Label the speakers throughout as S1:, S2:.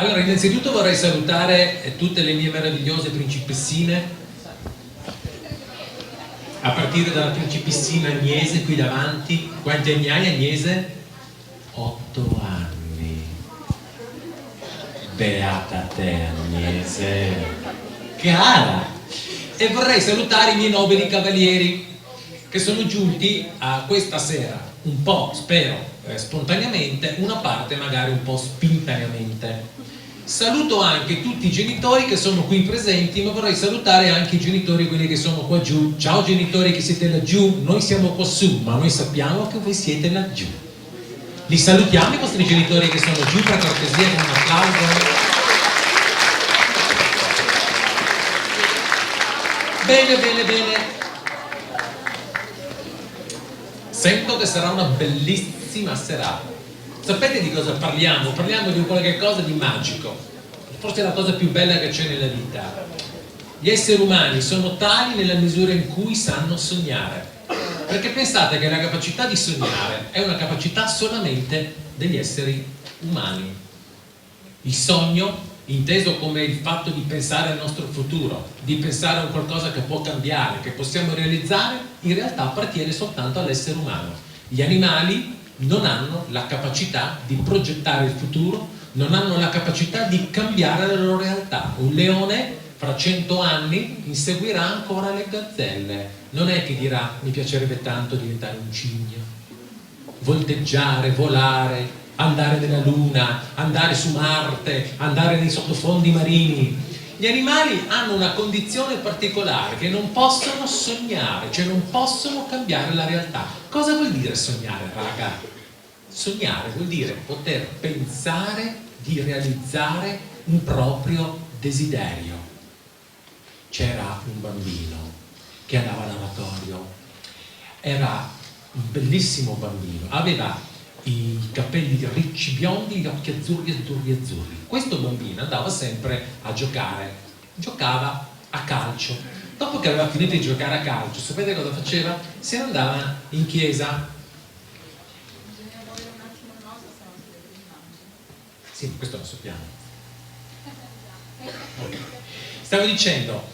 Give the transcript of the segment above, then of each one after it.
S1: Allora, innanzitutto vorrei salutare tutte le mie meravigliose principessine, a partire dalla principessina Agnese qui davanti. Quanti anni hai, Agnese? 8 anni. Beata te, Agnese. Cara! E vorrei salutare i miei nobili cavalieri che sono giunti a questa sera, un po', spero, spontaneamente, una parte magari un po' spintaneamente. Saluto anche tutti i genitori che sono qui presenti, ma vorrei salutare anche i genitori, quelli che sono qua giù. Ciao genitori che siete laggiù, noi siamo qua su, ma noi sappiamo che voi siete laggiù. Li salutiamo i vostri genitori che sono giù, per cortesia, con un applauso. Bene, bene, bene. Sento che sarà una bellissima serata. Sapete di cosa parliamo? Parliamo di qualche cosa di magico. Forse è la cosa più bella che c'è nella vita. Gli esseri umani sono tali nella misura in cui sanno sognare. Perché pensate che la capacità di sognare è una capacità solamente degli esseri umani. Il sogno, inteso come il fatto di pensare al nostro futuro, di pensare a un qualcosa che può cambiare, che possiamo realizzare, in realtà appartiene soltanto all'essere umano. Gli animali non hanno la capacità di progettare il futuro, non hanno la capacità di cambiare la loro realtà. Un leone fra 100 anni inseguirà ancora le gazzelle. Non è che dirà mi piacerebbe tanto diventare un cigno, volteggiare, volare, andare nella luna, andare su Marte, andare nei sottofondi marini. Gli animali hanno una condizione particolare, che non possono sognare, cioè non possono cambiare la realtà. Cosa vuol dire sognare, raga? Sognare vuol dire poter pensare di realizzare un proprio desiderio. C'era un bambino che andava all'oratorio, era un bellissimo bambino, aveva i capelli ricci biondi, gli occhi azzurri, azzurri, azzurri. Questo bambino andava sempre a giocare, giocava a calcio. Dopo che aveva finito di giocare a calcio, sapete cosa faceva? Se ne andava in chiesa. Sì, questo lo sappiamo. Stavo dicendo,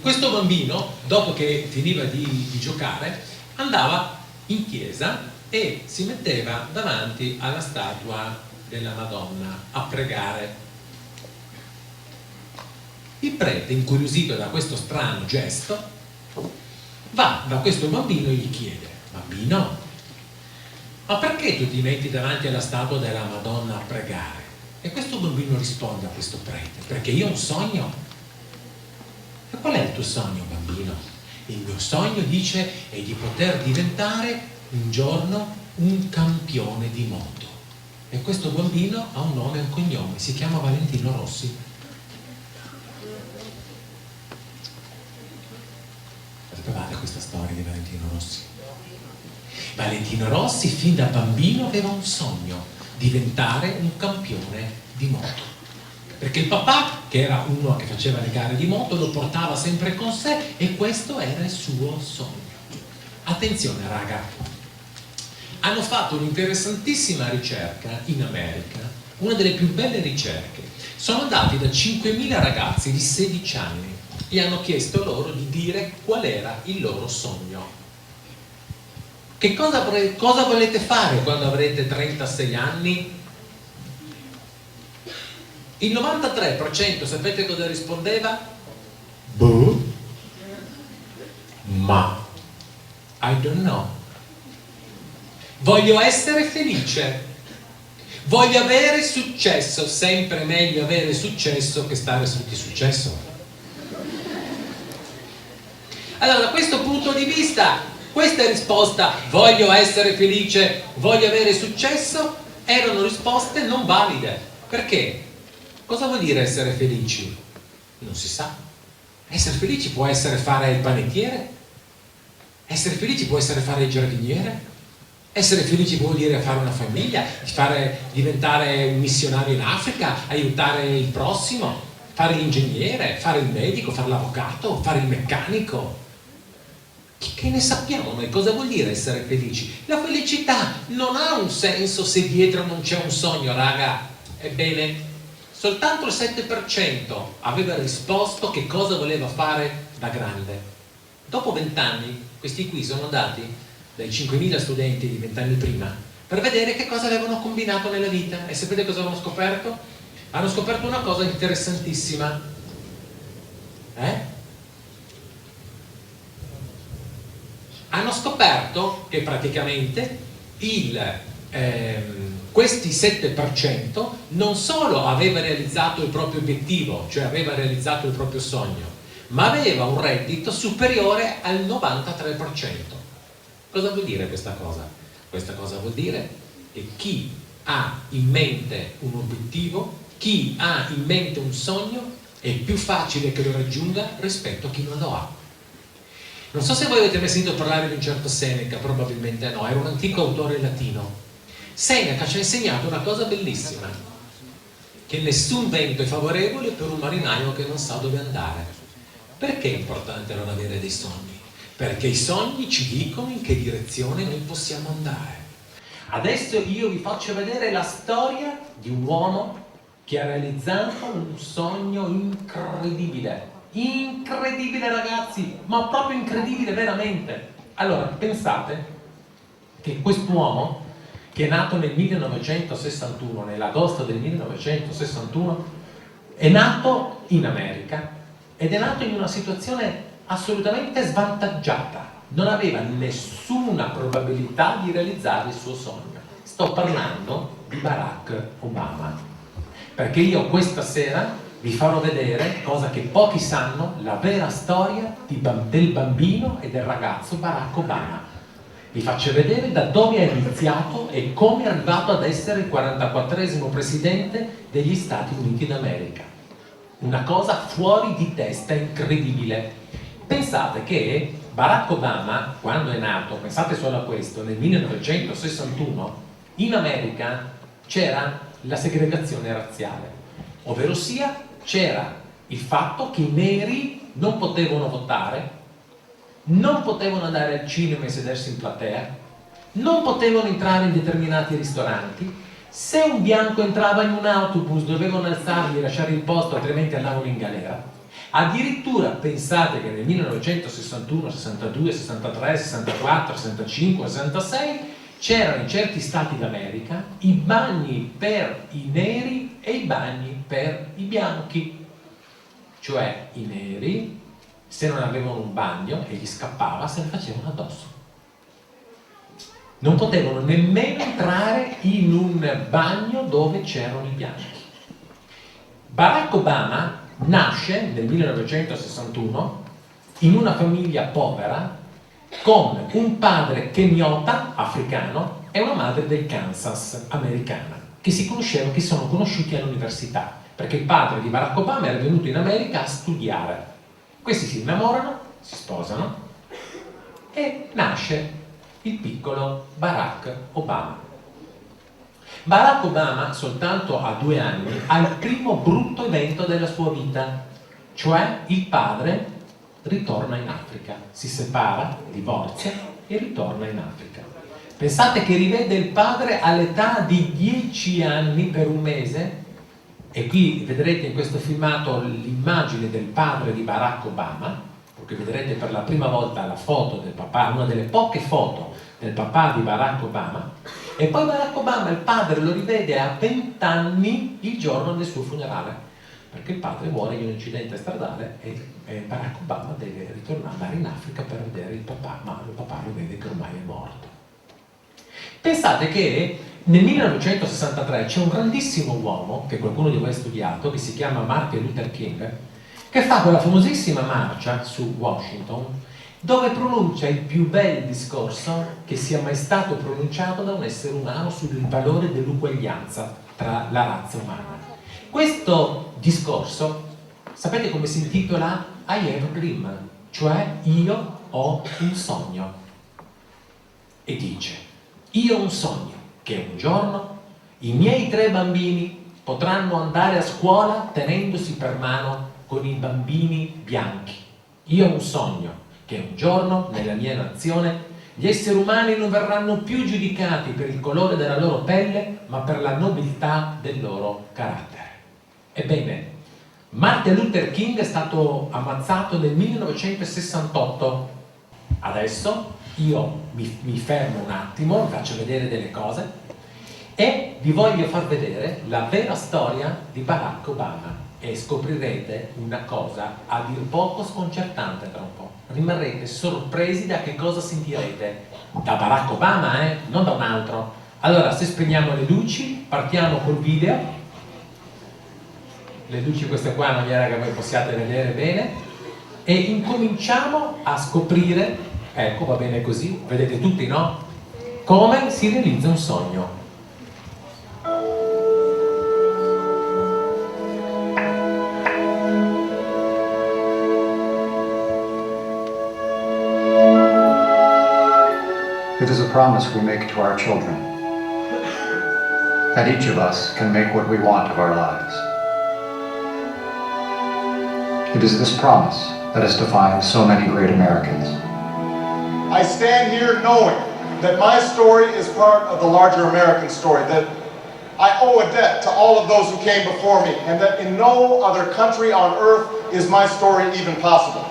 S1: questo bambino, dopo che finiva di giocare, andava in chiesa e si metteva davanti alla statua della Madonna a pregare. Il prete, incuriosito da questo strano gesto, va da questo bambino e gli chiede: bambino, ma perché tu ti metti davanti alla statua della Madonna a pregare? E questo bambino risponde a questo prete: perché io ho un sogno. E qual è il tuo sogno, bambino? Il mio sogno, dice, è di poter diventare un giorno un campione di moto. E questo bambino ha un nome e un cognome, si chiama Valentino Rossi. Sapevate questa storia di Valentino Rossi? Valentino Rossi fin da bambino aveva un sogno: diventare un campione di moto, perché il papà, che era uno che faceva le gare di moto, lo portava sempre con sé e questo era il suo sogno. Attenzione raga, hanno fatto un'interessantissima ricerca in America, una delle più belle ricerche. Sono andati da 5.000 ragazzi di 16 anni e hanno chiesto loro di dire qual era il loro sogno. Che cosa volete fare quando avrete 36 anni? Il 93% sapete cosa rispondeva? Boh, ma I don't know. Voglio essere felice, voglio avere successo. Sempre meglio avere successo che stare sotto successo. Allora, da questo punto di vista, questa risposta, voglio essere felice, voglio avere successo, erano risposte non valide. Perché? Cosa vuol dire essere felici? Non si sa. Essere felici può essere fare il panettiere, essere felici può essere fare il giardiniere, essere felici vuol dire fare una famiglia, diventare un missionario in Africa, aiutare il prossimo, fare l'ingegnere, fare il medico, fare l'avvocato, fare il meccanico. Che ne sappiamo noi cosa vuol dire essere felici? La felicità non ha un senso se dietro non c'è un sogno, raga. Ebbene, soltanto il 7% aveva risposto che cosa voleva fare da grande. Dopo 20 anni, questi qui sono andati dai 5.000 studenti di 20 anni prima per vedere che cosa avevano combinato nella vita. E sapete cosa avevano scoperto? Hanno scoperto una cosa interessantissima. Hanno scoperto che praticamente questi 7% non solo aveva realizzato il proprio obiettivo, cioè aveva realizzato il proprio sogno, ma aveva un reddito superiore al 93%. Cosa vuol dire questa cosa? Questa cosa vuol dire che chi ha in mente un obiettivo, chi ha in mente un sogno, è più facile che lo raggiunga rispetto a chi non lo ha. Non so se voi avete mai sentito parlare di un certo Seneca, probabilmente no, era un antico autore latino. Seneca ci ha insegnato una cosa bellissima, che nessun vento è favorevole per un marinaio che non sa dove andare. Perché è importante non avere dei sogni? Perché i sogni ci dicono in che direzione noi possiamo andare. Adesso io vi faccio vedere la storia di un uomo che ha realizzato un sogno incredibile. Incredibile, ragazzi, ma proprio incredibile veramente. Allora, pensate che quest'uomo, che è nato nel 1961, nell'agosto del 1961, è nato in America ed è nato in una situazione assolutamente svantaggiata. Non aveva nessuna probabilità di realizzare il suo sogno. Sto parlando di Barack Obama, perché io questa sera vi farò vedere, cosa che pochi sanno, la vera storia del bambino e del ragazzo Barack Obama. Vi faccio vedere da dove è iniziato e come è arrivato ad essere il 44esimo presidente degli Stati Uniti d'America. Una cosa fuori di testa, incredibile. Pensate che Barack Obama, quando è nato, pensate solo a questo, nel 1961, in America c'era la segregazione razziale, ovvero sia c'era il fatto che i neri non potevano votare, non potevano andare al cinema e sedersi in platea, non potevano entrare in determinati ristoranti. Se un bianco entrava in un autobus dovevano alzargli e lasciare il posto, altrimenti andavano in galera. Addirittura pensate che nel 1961, 62, 63, 64, 65, 66 c'erano in certi stati d'America i bagni per i neri e i bagni per i bianchi, cioè i neri se non avevano un bagno e gli scappava se ne facevano addosso, non potevano nemmeno entrare in un bagno dove c'erano i bianchi. Barack Obama nasce nel 1961 in una famiglia povera con un padre kenyota, africano, e una madre del Kansas, americana, che sono conosciuti all'università, perché il padre di Barack Obama era venuto in America a studiare. Questi si innamorano, si sposano e nasce il piccolo Barack Obama. Barack Obama, soltanto a 2 anni, ha il primo brutto evento della sua vita, cioè il padre ritorna in Africa, si separa, divorzia e ritorna in Africa. Pensate che rivede il padre all'età di 10 anni per un mese, e qui vedrete in questo filmato l'immagine del padre di Barack Obama, perché vedrete per la prima volta la foto del papà, una delle poche foto del papà di Barack Obama, e poi Barack Obama, il padre, lo rivede a 20 anni il giorno del suo funerale, perché il padre muore in un incidente stradale e Barack Obama deve ritornare in Africa per vedere il papà, ma il papà lo vede che ormai è morto. Pensate che nel 1963 c'è un grandissimo uomo, che qualcuno di voi ha studiato, che si chiama Martin Luther King, che fa quella famosissima marcia su Washington, dove pronuncia il più bel discorso che sia mai stato pronunciato da un essere umano sul valore dell'uguaglianza tra la razza umana. Questo discorso, sapete come si intitola? I have a dream, cioè io ho un sogno. E dice, io ho un sogno che un giorno i miei 3 bambini potranno andare a scuola tenendosi per mano con i bambini bianchi. Io ho un sogno che un giorno nella mia nazione Gli esseri umani non verranno più giudicati per il colore della loro pelle, ma per la nobiltà del loro carattere. Ebbene, Martin Luther King è stato ammazzato nel 1968. Adesso io mi fermo un attimo, vi faccio vedere delle cose e vi voglio far vedere la vera storia di Barack Obama e scoprirete una cosa a dir poco sconcertante tra un po'. Rimarrete sorpresi da che cosa sentirete da Barack Obama, non da un altro. Allora, se spegniamo le luci, partiamo col video. Le luci queste qua in maniera che voi possiate vedere bene e incominciamo a scoprire, ecco, va bene così, vedete tutti, no? Come si realizza un sogno.
S2: It is a promise we make to our children, that each of us can make what we want of our lives. It is this promise that has defined so many great Americans.
S3: I stand here knowing that my story is part of the larger American story, that I owe a debt to all of those who came before me, and that in no other country on earth is my story even possible.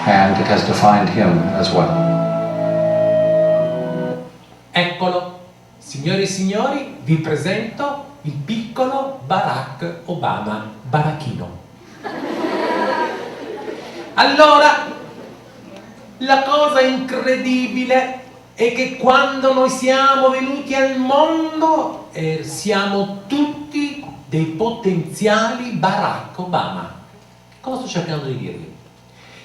S2: And it has defined him as well.
S1: Eccolo, signore e signori, vi presento il piccolo Barack Obama, Baracchino. Allora, la cosa incredibile è che quando noi siamo venuti al mondo siamo tutti dei potenziali Barack Obama. Cosa sto cercando di dirvi?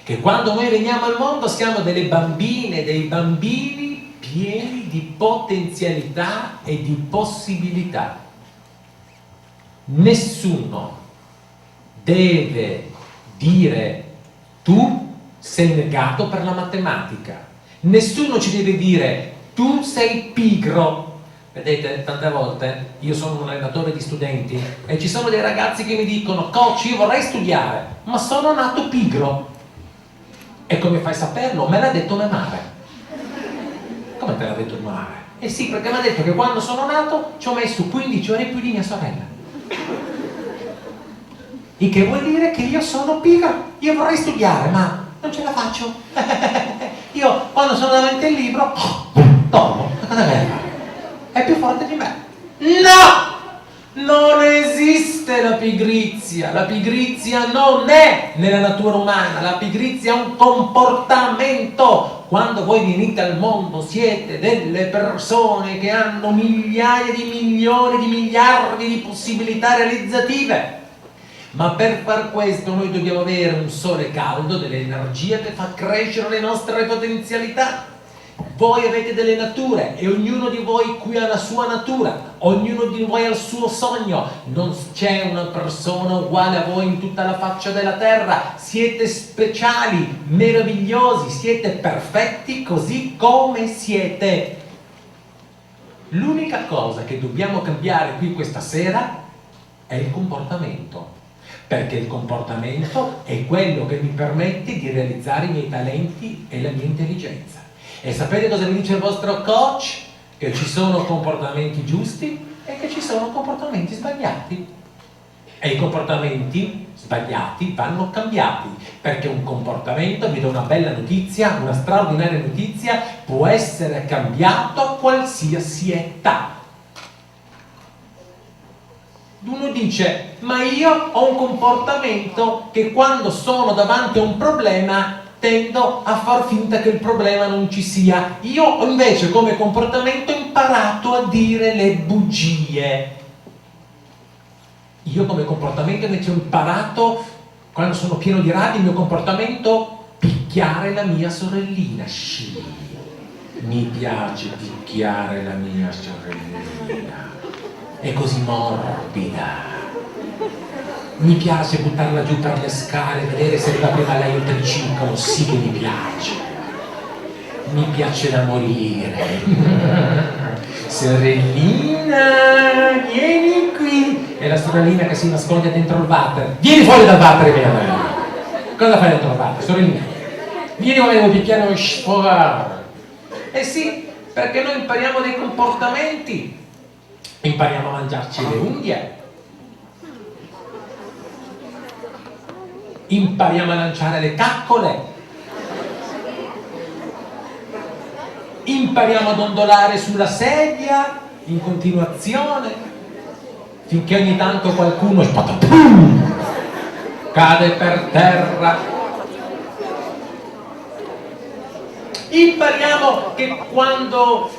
S1: Che quando noi veniamo al mondo siamo delle bambine, dei bambini pieni di potenzialità e di possibilità. Nessuno deve dire tu sei negato per la matematica, nessuno ci deve dire tu sei pigro. Vedete, tante volte io sono un allenatore di studenti e ci sono dei ragazzi che mi dicono coach, io vorrei studiare ma sono nato pigro. E come fai a saperlo? Me l'ha detto mia madre. Come te l'ha detto tua madre? Eh sì, perché mi ha detto che quando sono nato ci ho messo 15 ore più di mia sorella. Il che vuol dire che io sono pigro, io vorrei studiare ma non ce la faccio. Io quando sono davanti al libro dormo, cosa deve fare? È più forte di me. No! Non esiste la pigrizia non è nella natura umana, la pigrizia è un comportamento. Quando voi venite al mondo siete delle persone che hanno migliaia di milioni di miliardi di possibilità realizzative. Ma per far questo noi dobbiamo avere un sole caldo, dell'energia che fa crescere le nostre potenzialità. Voi avete delle nature e ognuno di voi qui ha la sua natura, ognuno di voi ha il suo sogno. Non c'è una persona uguale a voi in tutta la faccia della terra. Siete speciali, meravigliosi, siete perfetti così come siete. L'unica cosa che dobbiamo cambiare qui questa sera è il comportamento. Perché il comportamento è quello che mi permette di realizzare i miei talenti e la mia intelligenza. E sapete cosa mi dice il vostro coach? Che ci sono comportamenti giusti e che ci sono comportamenti sbagliati. E i comportamenti sbagliati vanno cambiati, perché un comportamento, vi do una bella notizia, una straordinaria notizia, può essere cambiato a qualsiasi età. Uno dice, ma io ho un comportamento che quando sono davanti a un problema tendo a far finta che il problema non ci sia. Io ho invece come comportamento imparato a dire le bugie. Io come comportamento invece ho imparato, quando sono pieno di rabbia, il mio comportamento, picchiare la mia sorellina. Sì, mi piace picchiare la mia sorellina. È così morbida. Mi piace buttarla giù per le scale, vedere se arriva prima lei o il triciclo. Sì che mi piace. Mi piace da morire. Sorellina, vieni qui. E la sorellina che si nasconde dentro il water. Vieni fuori dal water, mia bella. Cosa fai dentro il water, sorellina? Vieni, volevo picchiare o sfogare. Eh sì, perché noi impariamo dei comportamenti, impariamo a mangiarci le unghie, impariamo a lanciare le caccole, impariamo ad ondolare sulla sedia in continuazione, finché ogni tanto qualcuno spatapum, cade per terra. Impariamo che quando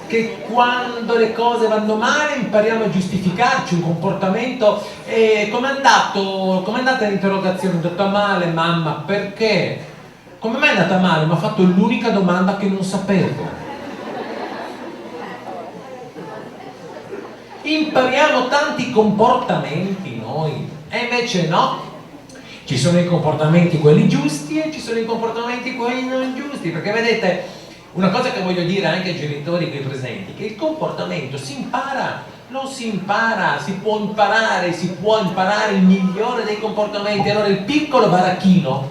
S1: le cose vanno male impariamo a giustificarci un comportamento. Com'è andata l'interrogazione? È andata male, mamma, perché? Come mai è andata male? Mi ha fatto l'unica domanda che non sapevo. Impariamo tanti comportamenti noi, e invece no. Ci sono i comportamenti quelli giusti e ci sono i comportamenti quelli non giusti, perché vedete, una cosa che voglio dire anche ai genitori qui presenti, che il comportamento si impara, lo si impara, si può imparare il migliore dei comportamenti. Allora il piccolo baracchino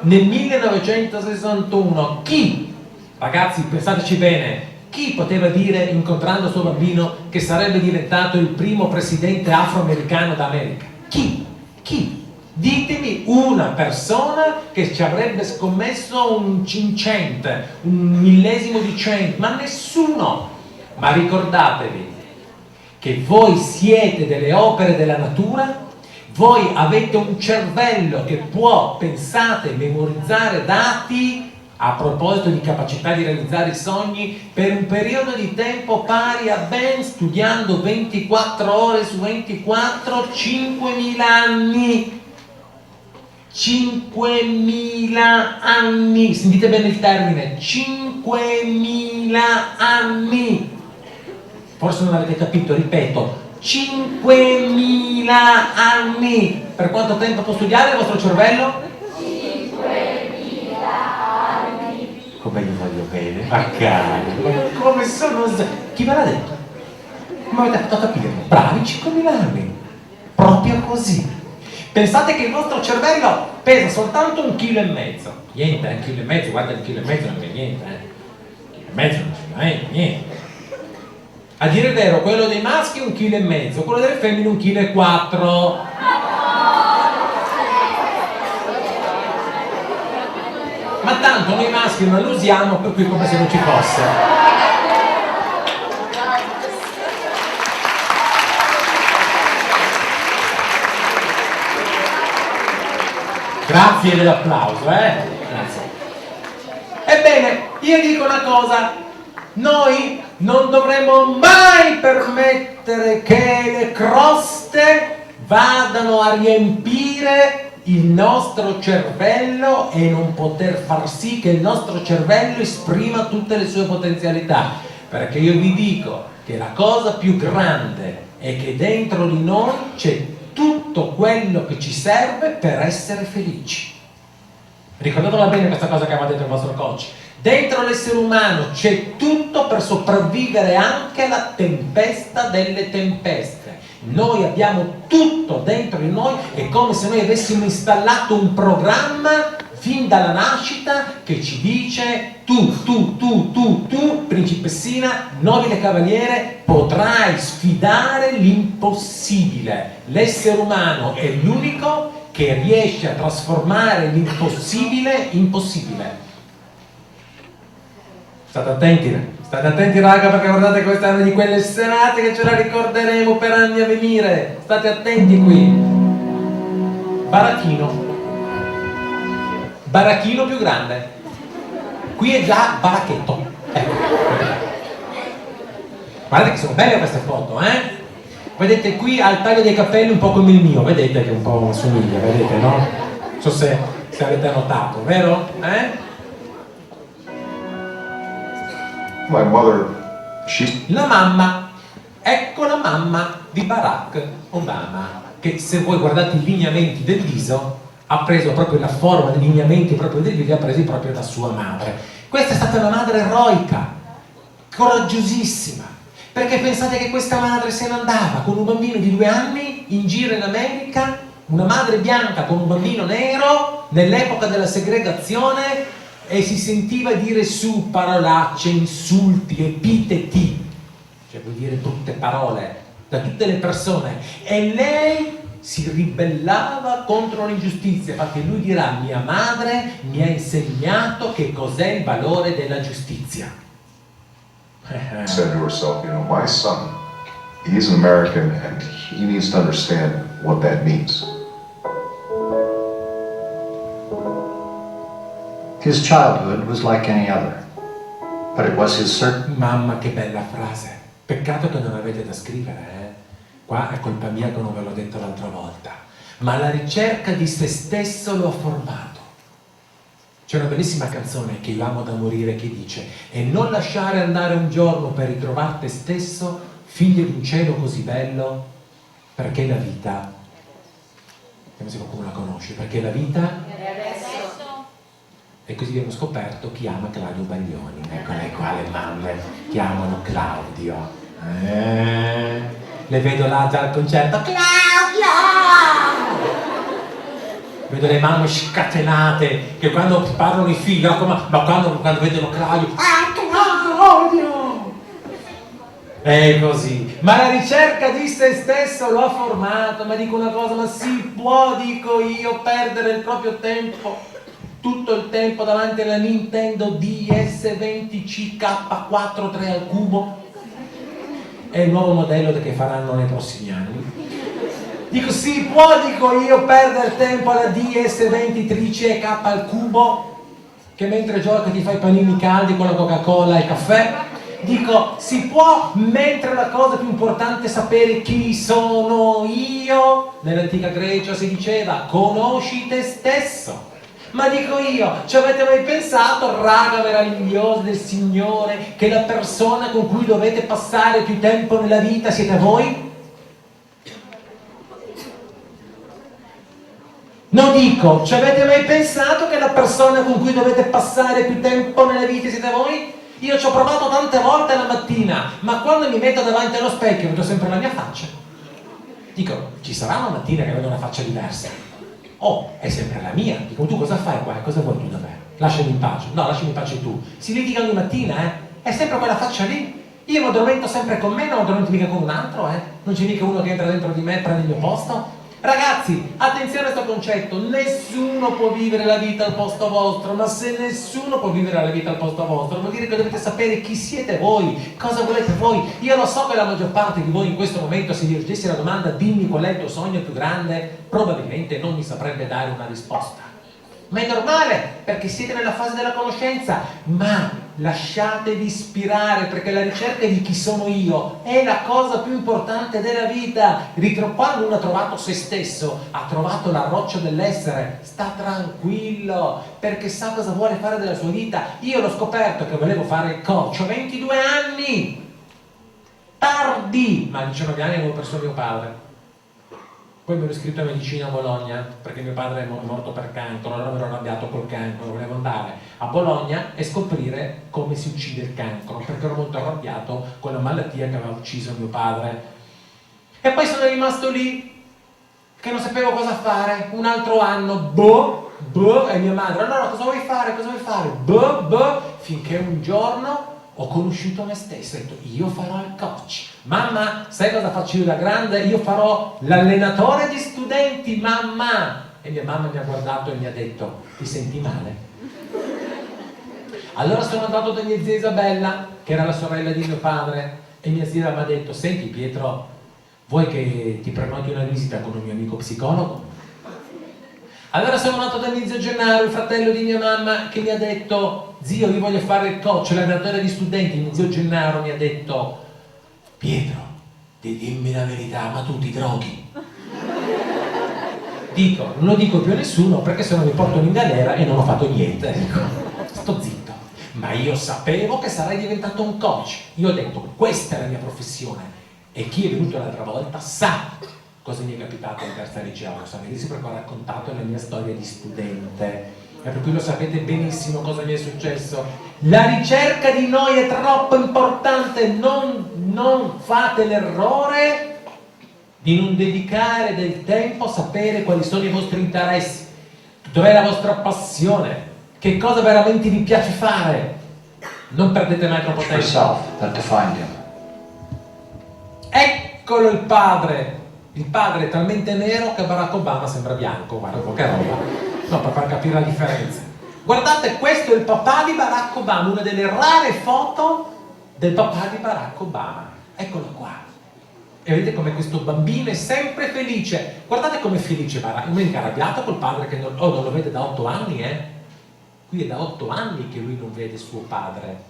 S1: nel 1961, ragazzi, pensateci bene, chi poteva dire, incontrando il suo bambino, che sarebbe diventato il primo presidente afroamericano d'America? Chi? Ditemi una persona che ci avrebbe scommesso un cincente, un millesimo di cento, ma nessuno. Ma ricordatevi che voi siete delle opere della natura, voi avete un cervello che può, pensate, memorizzare dati, a proposito di capacità di realizzare i sogni, per un periodo di tempo pari a ben, studiando 24 ore su 24, 5.000 anni. 5.000 anni, sentite bene il termine, 5.000 anni. Forse non avete capito, ripeto, 5.000 anni. Per quanto tempo può studiare il vostro cervello? 5.000 anni. Come gli voglio bene, ma cari, come sono... Chi ve l'ha detto? Come avete fatto a capire? Bravi, 5.000 anni, proprio così. Pensate che il vostro cervello pesa soltanto 1,5 kg. Niente, 1,5 kg, guarda, 1,5 kg non è niente, 1,5 kg non è niente. A dire il vero, quello dei maschi è 1,5 kg, quello delle femmine 1,4 kg. Ma tanto noi maschi non lo usiamo, per cui come se non ci fosse. Grazie dell'applauso, Grazie. Ebbene, io dico una cosa, noi non dovremmo mai permettere che le croste vadano a riempire il nostro cervello e non poter far sì che il nostro cervello esprima tutte le sue potenzialità, perché io vi dico che la cosa più grande è che dentro di noi c'è tutto quello che ci serve per essere felici. Ricordatela bene questa cosa che aveva detto il vostro coach. Dentro l'essere umano c'è tutto per sopravvivere anche alla tempesta delle tempeste. Noi abbiamo tutto dentro di noi, è come se noi avessimo installato un programma fin dalla nascita che ci dice tu, principessina, nobile cavaliere, potrai sfidare l'impossibile. L'essere umano è l'unico che riesce a trasformare l'impossibile in possibile. State attenti raga, perché guardate, questa è una di quelle serate che ce la ricorderemo per anni a venire. State attenti qui. Baracchino più grande. Qui è già baracchetto. Ecco. Guardate che sono belle queste foto, Vedete qui al taglio dei capelli un po' come il mio, vedete che un po' somiglia, vedete, no? Non so se avete notato, vero?
S3: My mother,
S1: La mamma, ecco la mamma di Barack Obama, che se voi guardate i lineamenti del viso ha preso proprio la forma dei lineamenti proprio del viso, li ha presi proprio da sua madre. Questa è stata una madre eroica, coraggiosissima, perché pensate che questa madre se ne andava con un bambino di 2 anni in giro in America Una madre bianca con un bambino nero nell'epoca della segregazione e si sentiva dire su parolacce, insulti, epiteti, cioè vuol dire brutte parole da tutte le persone, e lei si ribellava contro l'ingiustizia. Infatti lui dirà: mia madre mi ha insegnato che cos'è il valore della giustizia.
S4: Said to herself, you know, my son, he's an American and he needs to understand what that means.
S2: His childhood was like any other, but it was his certain.
S1: Mamma, che bella frase. Peccato che non avete da scrivere, eh? Qua è colpa mia che non ve l'ho detto l'altra volta. Ma la ricerca di se stesso lo ha formato. C'è una bellissima canzone che io amo da morire che dice: e non lasciare andare un giorno per ritrovare te stesso, figlio di un cielo così bello, perché la vita, vediamo se qualcuno la conosce, perché la vita e così abbiamo scoperto chi ama Claudio Baglioni. Eccole qua le mamme che amano Claudio. Le vedo là già al concerto. Claudio! Vedo le mamme scatenate che quando parlano i figli, ma quando vedono Claudio, Claudio! È così. Ma la ricerca di se stesso lo ha formato. Ma dico una cosa: ma si può, dico io, perdere il proprio tempo, tutto il tempo davanti alla Nintendo DS20C K4 3 al cubo? È il nuovo modello che faranno nei prossimi anni. Dico, si può, dico io, perdere tempo alla DS23 K al cubo, che mentre giochi ti fai i panini caldi con la Coca-Cola e il caffè? Dico, si può, mentre la cosa più importante è sapere chi sono io? Nell'antica Grecia si diceva: conosci te stesso. Ma dico io, ci avete mai pensato, raga meravigliosa del Signore, che la persona con cui dovete passare più tempo nella vita siete voi? No, dico, ci avete mai pensato che la persona con cui dovete passare più tempo nella vita siete voi? Io ci ho provato tante volte la mattina, ma quando mi metto davanti allo specchio vedo sempre la mia faccia. Dico, ci sarà una mattina che vedo una faccia diversa? Oh, è sempre la mia. Dico, tu cosa fai qua? Cosa vuoi tu da me? Lasciami in pace. No, lasciami in pace tu. Si litiga ogni mattina, È sempre quella faccia lì. Io mi addormento sempre con me, non mi addormento mica con un altro, Non c'è mica uno che entra dentro di me e prende il mio posto. Ragazzi, attenzione a questo concetto: nessuno può vivere la vita al posto vostro, ma se nessuno può vivere la vita al posto vostro, vuol dire che dovete sapere chi siete voi, cosa volete voi. Io lo so che la maggior parte di voi in questo momento, se gli facessi la domanda dimmi qual è il tuo sogno più grande, probabilmente non mi saprebbe dare una risposta. Ma è normale, perché siete nella fase della conoscenza, ma lasciatevi ispirare, perché la ricerca di chi sono io è la cosa più importante della vita. Quando uno ha trovato se stesso, ha trovato la roccia dell'essere, sta tranquillo, perché sa cosa vuole fare della sua vita. Io l'ho scoperto che volevo fare il coach, ho 22 anni, tardi, ma a 19 anni avevo perso mio padre. Poi mi ero iscritto a medicina a Bologna perché mio padre è morto per cancro, allora mi ero arrabbiato col cancro, volevo andare a Bologna e scoprire come si uccide il cancro, perché ero molto arrabbiato con la malattia che aveva ucciso mio padre. E poi sono rimasto lì che non sapevo cosa fare, un altro anno, e mia madre, allora cosa vuoi fare, finché un giorno ho conosciuto me stesso, ho detto io farò il coach. Mamma, sai cosa faccio io da grande? Io farò l'allenatore di studenti, mamma. E mia mamma mi ha guardato e mi ha detto: ti senti male? Allora sono andato da mia zia Isabella, che era la sorella di mio padre, e mia zia mi ha detto: senti Pietro, vuoi che ti prenoti una visita con un mio amico psicologo? Allora sono andato da mio zio Gennaro, il fratello di mia mamma, che mi ha detto: zio, io voglio fare il coach, l'allenatore di studenti. Mio zio Gennaro mi ha detto: Pietro, dimmi la verità, ma tu ti droghi? Dico, non lo dico più a nessuno perché sennò mi portano in galera e non ho fatto niente. Dico, sto zitto. Ma io sapevo che sarei diventato un coach. Io ho detto, questa è la mia professione. E chi è venuto l'altra volta sa cosa mi è capitato in terza liceo, lo sapete sì, perché ho raccontato la mia storia di studente. E per cui lo sapete benissimo cosa mi è successo. La ricerca di noi è troppo importante, non fate l'errore di non dedicare del tempo a sapere quali sono i vostri interessi, dov'è la vostra passione, che cosa veramente vi piace fare. Non perdete mai troppo tempo.
S2: Herself that defined him.
S1: Eccolo il padre. Il padre è talmente nero che Barack Obama sembra bianco, guarda poca roba. No, per far capire la differenza. Guardate, questo è il papà di Barack Obama, una delle rare foto del papà di Barack Obama. Eccolo qua. E vedete come questo bambino è sempre felice. Guardate com'è felice Barack. Non è mica arrabbiato col padre che non lo vede da 8 anni, Qui è da 8 anni che lui non vede suo padre.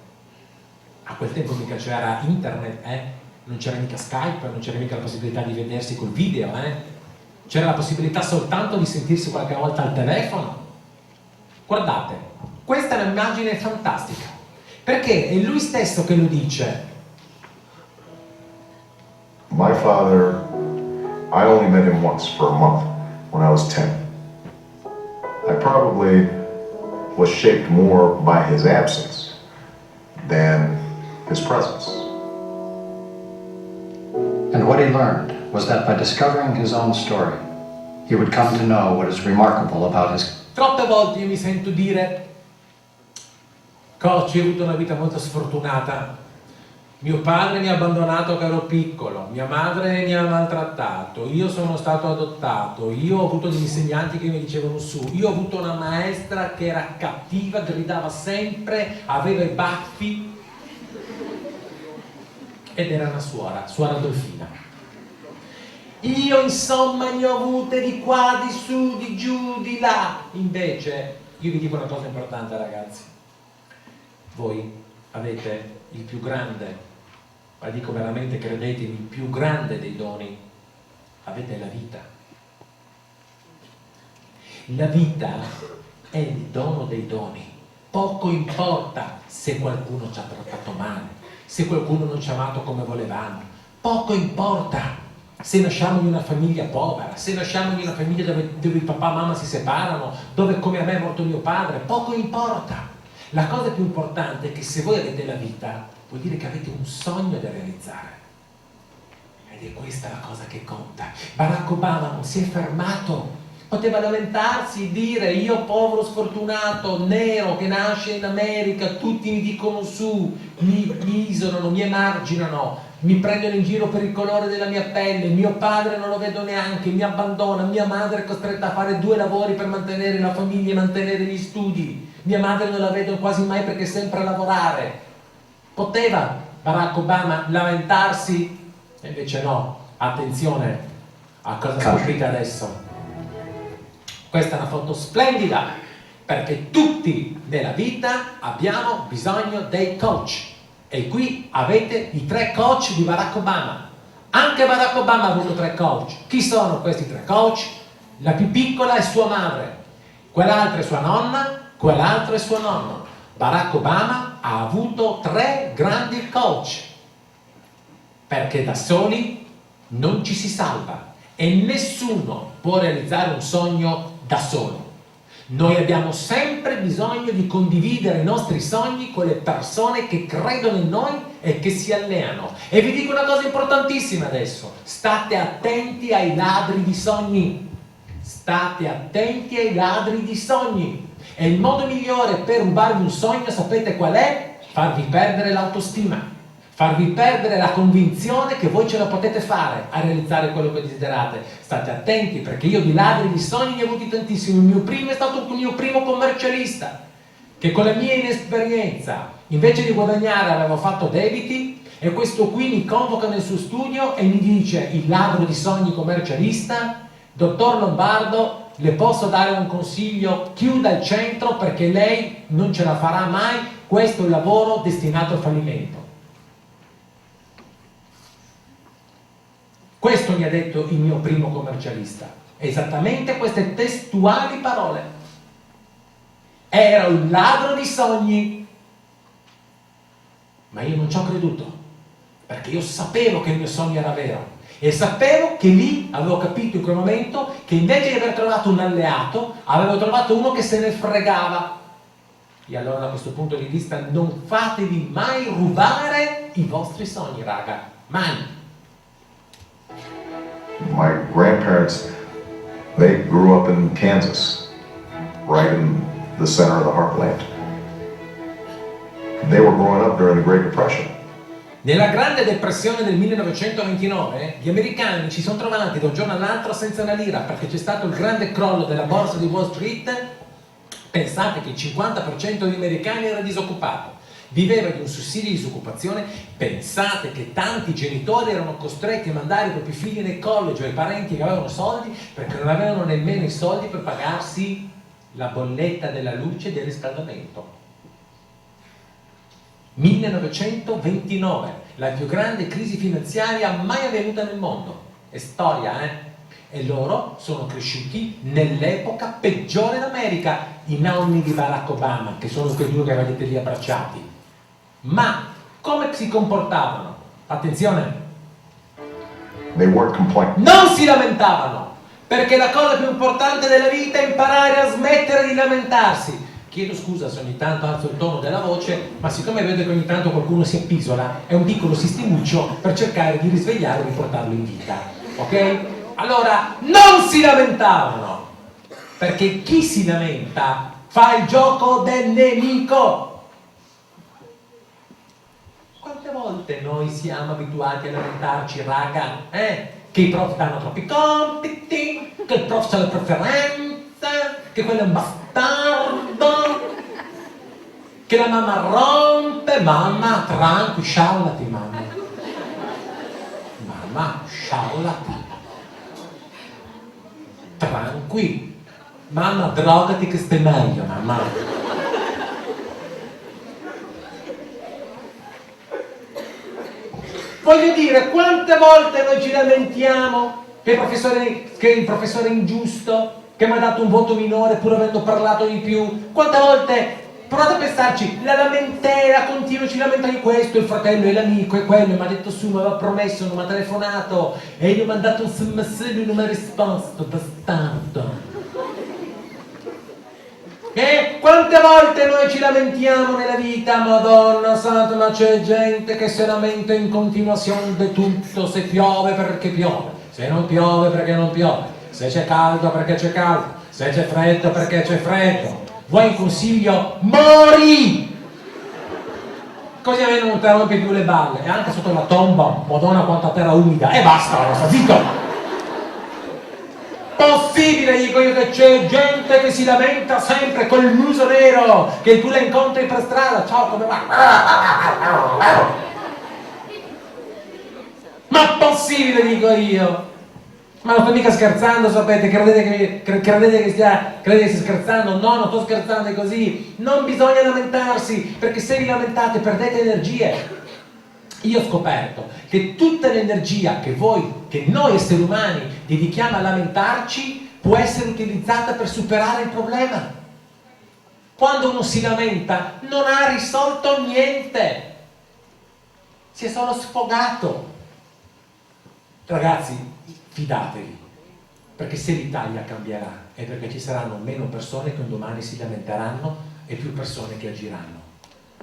S1: A quel tempo mica c'era internet, non c'era mica Skype, non c'era mica la possibilità di vedersi col video, C'era la possibilità soltanto di sentirsi qualche volta al telefono. Guardate, questa è un'immagine fantastica, perché è lui stesso che lo dice.
S4: My father, I only met him once for a month when I was 10. I probably was shaped more by his absence than his presence.
S2: And what he learned was that by discovering his own story, he would come to know what is remarkable about his.
S1: Troppe volte io mi sento dire: Coach, ho avuto una vita molto sfortunata. Mio padre mi ha abbandonato quando ero piccolo, mia madre mi ha maltrattato, io sono stato adottato, io ho avuto degli insegnanti che mi dicevano su, io ho avuto una maestra che era cattiva, gridava sempre, aveva i baffi ed era una suora Dolfina. Io insomma ne ho avute di qua, di su, di giù, di là. Invece io vi dico una cosa importante, ragazzi: voi avete il più grande, ma dico veramente, credetemi, il più grande dei doni, avete la vita. La vita è il dono dei doni. Poco importa se qualcuno ci ha trattato male, se qualcuno non ci ha amato come volevamo, poco importa se nasciamo in una famiglia povera, se nasciamo in una famiglia dove il papà e mamma si separano, dove come a me è morto mio padre, poco importa. La cosa più importante è che se voi avete la vita, vuol dire che avete un sogno da realizzare. Ed è questa la cosa che conta. Barack Obama non si è fermato. Poteva lamentarsi, dire: io povero sfortunato, nero, che nasce in America, tutti mi dicono su, mi isolano, mi emarginano, mi prendono in giro per il colore della mia pelle, mio padre non lo vedo neanche, mi abbandona, mia madre è costretta a fare 2 lavori per mantenere la famiglia e mantenere gli studi. Mia madre non la vedo quasi mai perché è sempre a lavorare. Poteva Barack Obama lamentarsi? E invece no. Attenzione a cosa scoprite adesso. Questa è una foto splendida, perché tutti nella vita abbiamo bisogno dei coach. E qui avete i 3 coach di Barack Obama. Anche Barack Obama ha avuto 3 coach. Chi sono questi 3 coach? La più piccola è sua madre, quell'altra è sua nonna, quell'altro è suo nonno. Barack Obama ha avuto 3 grandi coach, perché da soli non ci si salva e nessuno può realizzare un sogno da solo. Noi abbiamo sempre bisogno di condividere i nostri sogni con le persone che credono in noi e che si alleano. E vi dico una cosa importantissima adesso: state attenti ai ladri di sogni. State attenti ai ladri di sogni. E il modo migliore per rubarvi un sogno, sapete qual è? Farvi perdere l'autostima, farvi perdere la convinzione che voi ce la potete fare a realizzare quello che desiderate. State attenti, perché io di ladri di sogni ne ho avuti tantissimi. Il mio primo è stato il mio primo commercialista, che con la mia inesperienza, invece di guadagnare, aveva fatto debiti, e questo qui mi convoca nel suo studio e mi dice: il ladro di sogni commercialista, dottor Lombardo, le posso dare un consiglio: chiuda il centro perché lei non ce la farà mai, questo è un lavoro destinato al fallimento. Questo mi ha detto il mio primo commercialista, esattamente queste testuali parole. Era un ladro di sogni, ma io non ci ho creduto, perché io sapevo che il mio sogno era vero. E sapevo che lì avevo capito in quel momento che invece di aver trovato un alleato, avevo trovato uno che se ne fregava. E allora da questo punto di vista non fatevi mai rubare i vostri sogni, raga. Mai.
S4: grandparents, they grew up in Kansas, right in the center of the heartland. They were growing up during the Great Depression.
S1: Nella Grande Depressione del 1929 gli americani ci sono trovati da un giorno all'altro senza una lira perché c'è stato il grande crollo della borsa di Wall Street. Pensate che il 50% degli americani era disoccupato, viveva di un sussidio di disoccupazione. Pensate che tanti genitori erano costretti a mandare i propri figli nel college o ai parenti che avevano soldi perché non avevano nemmeno i soldi per pagarsi la bolletta della luce e del riscaldamento. 1929, la più grande crisi finanziaria mai avvenuta nel mondo. È storia, E loro sono cresciuti nell'epoca peggiore d'America, i nonni di Barack Obama, che sono quei due che vedete lì abbracciati. Ma come si comportavano? Attenzione!
S4: They weren't complaining.
S1: Non si lamentavano, perché la cosa più importante della vita è imparare a smettere di lamentarsi. Chiedo scusa se ogni tanto alzo il tono della voce, ma siccome vedo che ogni tanto qualcuno si appisola, è un piccolo sistinuccio per cercare di risvegliarlo e di portarlo in vita, ok? Allora, non si lamentavano, perché chi si lamenta fa il gioco del nemico. Quante volte noi siamo abituati a lamentarci, raga, che i prof danno troppi compiti, che il prof ha le preferenze, che quello è un bastardo, che la mamma rompe. Mamma, tranqui, sciallati, mamma. Mamma, sciallati. Tranqui. Mamma, drogati che stai meglio, mamma. Voglio dire, quante volte noi ci lamentiamo che il professore è ingiusto, che mi ha dato un voto minore pur avendo parlato di più. Quante volte, provate a pensarci, la lamentela continua, ci lamenta di questo, il fratello e l'amico e quello, mi ha detto su, mi aveva promesso, non mi ha telefonato e io mi ha dato un sms e lui non mi ha risposto, bastardo. E quante volte noi ci lamentiamo nella vita, Madonna Santa, ma c'è gente che si lamenta in continuazione di tutto, se piove perché piove, se non piove perché non piove, se c'è caldo perché c'è caldo, se c'è freddo perché c'è freddo. Vuoi un consiglio? Mori! Così almeno non ti rompi più le balle. E anche sotto la tomba, Madonna quanta terra umida. E basta, sta zitto! Possibile, dico io, che c'è gente che si lamenta sempre col muso nero, che tu la incontri per strada, ciao, come va? Ma possibile, dico io? Ma non sto mica scherzando, sapete? Credete che stia scherzando? No, non sto scherzando, è così. Non bisogna lamentarsi, perché se vi lamentate perdete energie. Io ho scoperto che tutta l'energia che noi esseri umani dedichiamo a lamentarci può essere utilizzata per superare il problema. Quando uno si lamenta non ha risolto niente, si è solo sfogato. Ragazzi, fidatevi, perché se l'Italia cambierà è perché ci saranno meno persone che un domani si lamenteranno e più persone che agiranno.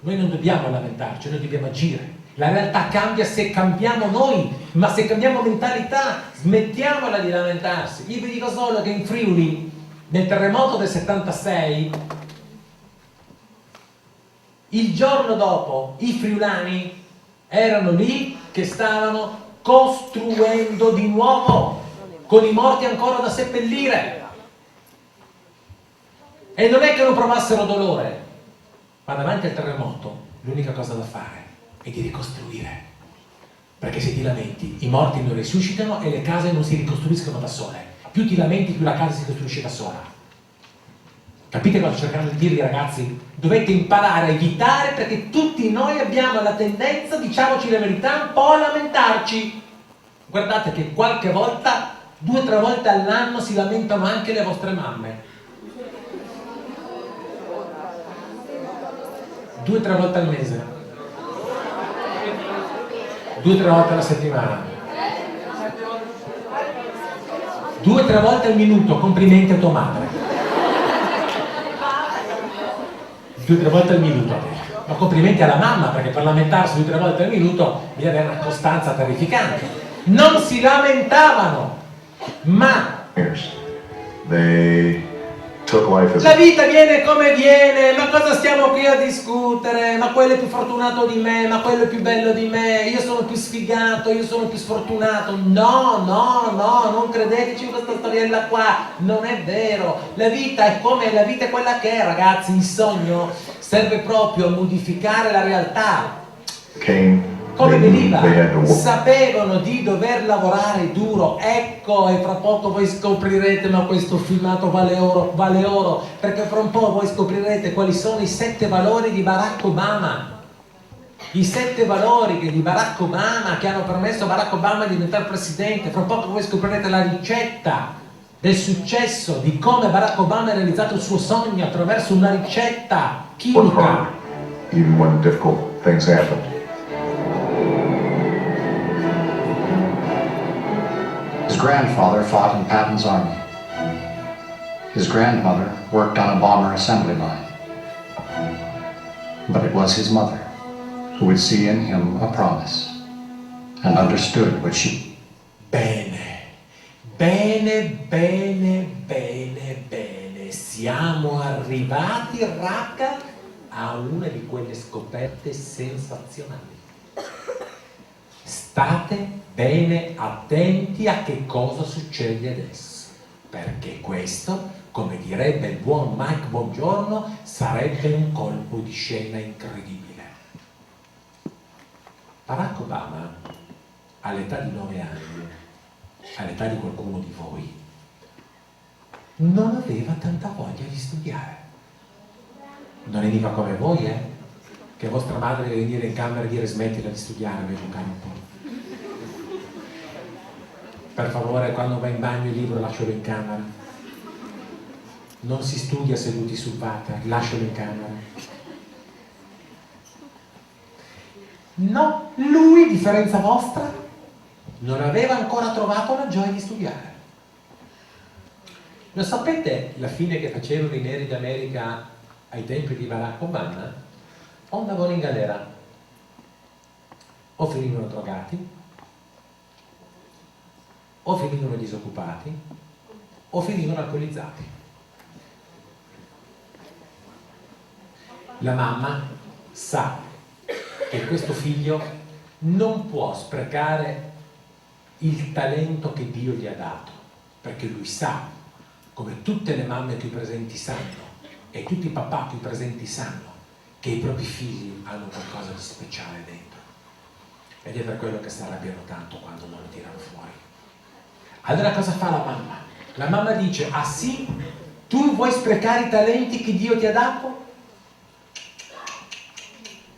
S1: Noi non dobbiamo lamentarci, noi dobbiamo agire. La realtà cambia se cambiamo noi, ma se cambiamo mentalità, smettiamola di lamentarsi. Io vi dico solo che in Friuli, nel terremoto del 76, il giorno dopo i friulani erano lì che stavano costruendo di nuovo, con i morti ancora da seppellire. E non è che non provassero dolore, ma davanti al terremoto l'unica cosa da fare è di ricostruire, perché se ti lamenti i morti non risuscitano e le case non si ricostruiscono da sole. Più ti lamenti più la casa si costruisce da sola. Capite cosa sto cercando di dirvi, ragazzi? Dovete imparare a evitare, perché tutti noi abbiamo la tendenza, diciamoci la verità, un po' a lamentarci. Guardate che qualche volta, 2 o 3 volte all'anno si lamentano anche le vostre mamme. 2 o 3 volte al mese. 2 o 3 volte alla settimana, 2 o 3 volte al minuto, complimenti a tua madre. 2 o 3 volte al minuto, ma complimenti alla mamma, perché per lamentarsi 2 o 3 volte al minuto bisogna avere una costanza terrificante. Non si lamentavano, Ma
S4: years. They took life as
S1: la vita viene come viene, ma cosa stiamo qui a discutere? Ma quello è più fortunato di me, ma quello è più bello di me, io sono più sfigato, io sono più sfortunato. No, no, no, non credeteci in questa storiella qua, non è vero. La vita è come, la vita è quella che è, ragazzi. Il sogno serve proprio a modificare la realtà.
S4: came.
S1: Come
S4: They knew
S1: veniva?
S4: they had to work.
S1: Sapevano di dover lavorare duro, ecco, e fra poco voi scoprirete, ma questo filmato vale oro, perché fra un po' voi scoprirete quali sono i 7 valori di Barack Obama. I 7 valori di Barack Obama che hanno permesso a Barack Obama di diventare presidente. Fra poco voi scoprirete la ricetta del successo, di come Barack Obama ha realizzato il suo sogno attraverso una ricetta
S4: Work
S1: chimica.
S4: hard, even when difficult things happened.
S2: His grandfather fought in Patton's army. His grandmother worked on a bomber assembly line. But it was his mother who would see in him a promise and understood what she...
S1: Bene, bene, bene, bene, bene. Siamo arrivati, raga, a una di quelle scoperte sensazionali. State bene attenti a che cosa succede adesso, perché questo, come direbbe il buon Mike Bongiorno, sarebbe un colpo di scena incredibile. Barack Obama, all'età di 9 anni, all'età di qualcuno di voi, non aveva tanta voglia di studiare. Non è mica come voi, che vostra madre deve venire in camera e dire smettila di studiare, vai a giocare un po'. Per favore, quando va in bagno il libro lascialo in camera. Non si studia seduti sul water, lascialo in camera. No, lui, a differenza vostra, non aveva ancora trovato la gioia di studiare. Lo sapete la fine che facevano i neri d'America ai tempi di Barack Obama? O andavano in galera, o finivano drogati, o finivano disoccupati, o finivano alcolizzati. La mamma sa che questo figlio non può sprecare il talento che Dio gli ha dato, perché lui sa, come tutte le mamme qui presenti sanno, e tutti i papà qui presenti sanno, che i propri figli hanno qualcosa di speciale dentro. Ed è per quello che si arrabbiano tanto quando non lo tirano fuori. Allora cosa fa la mamma? La mamma dice: ah sì? Tu vuoi sprecare i talenti che Dio ti ha dato?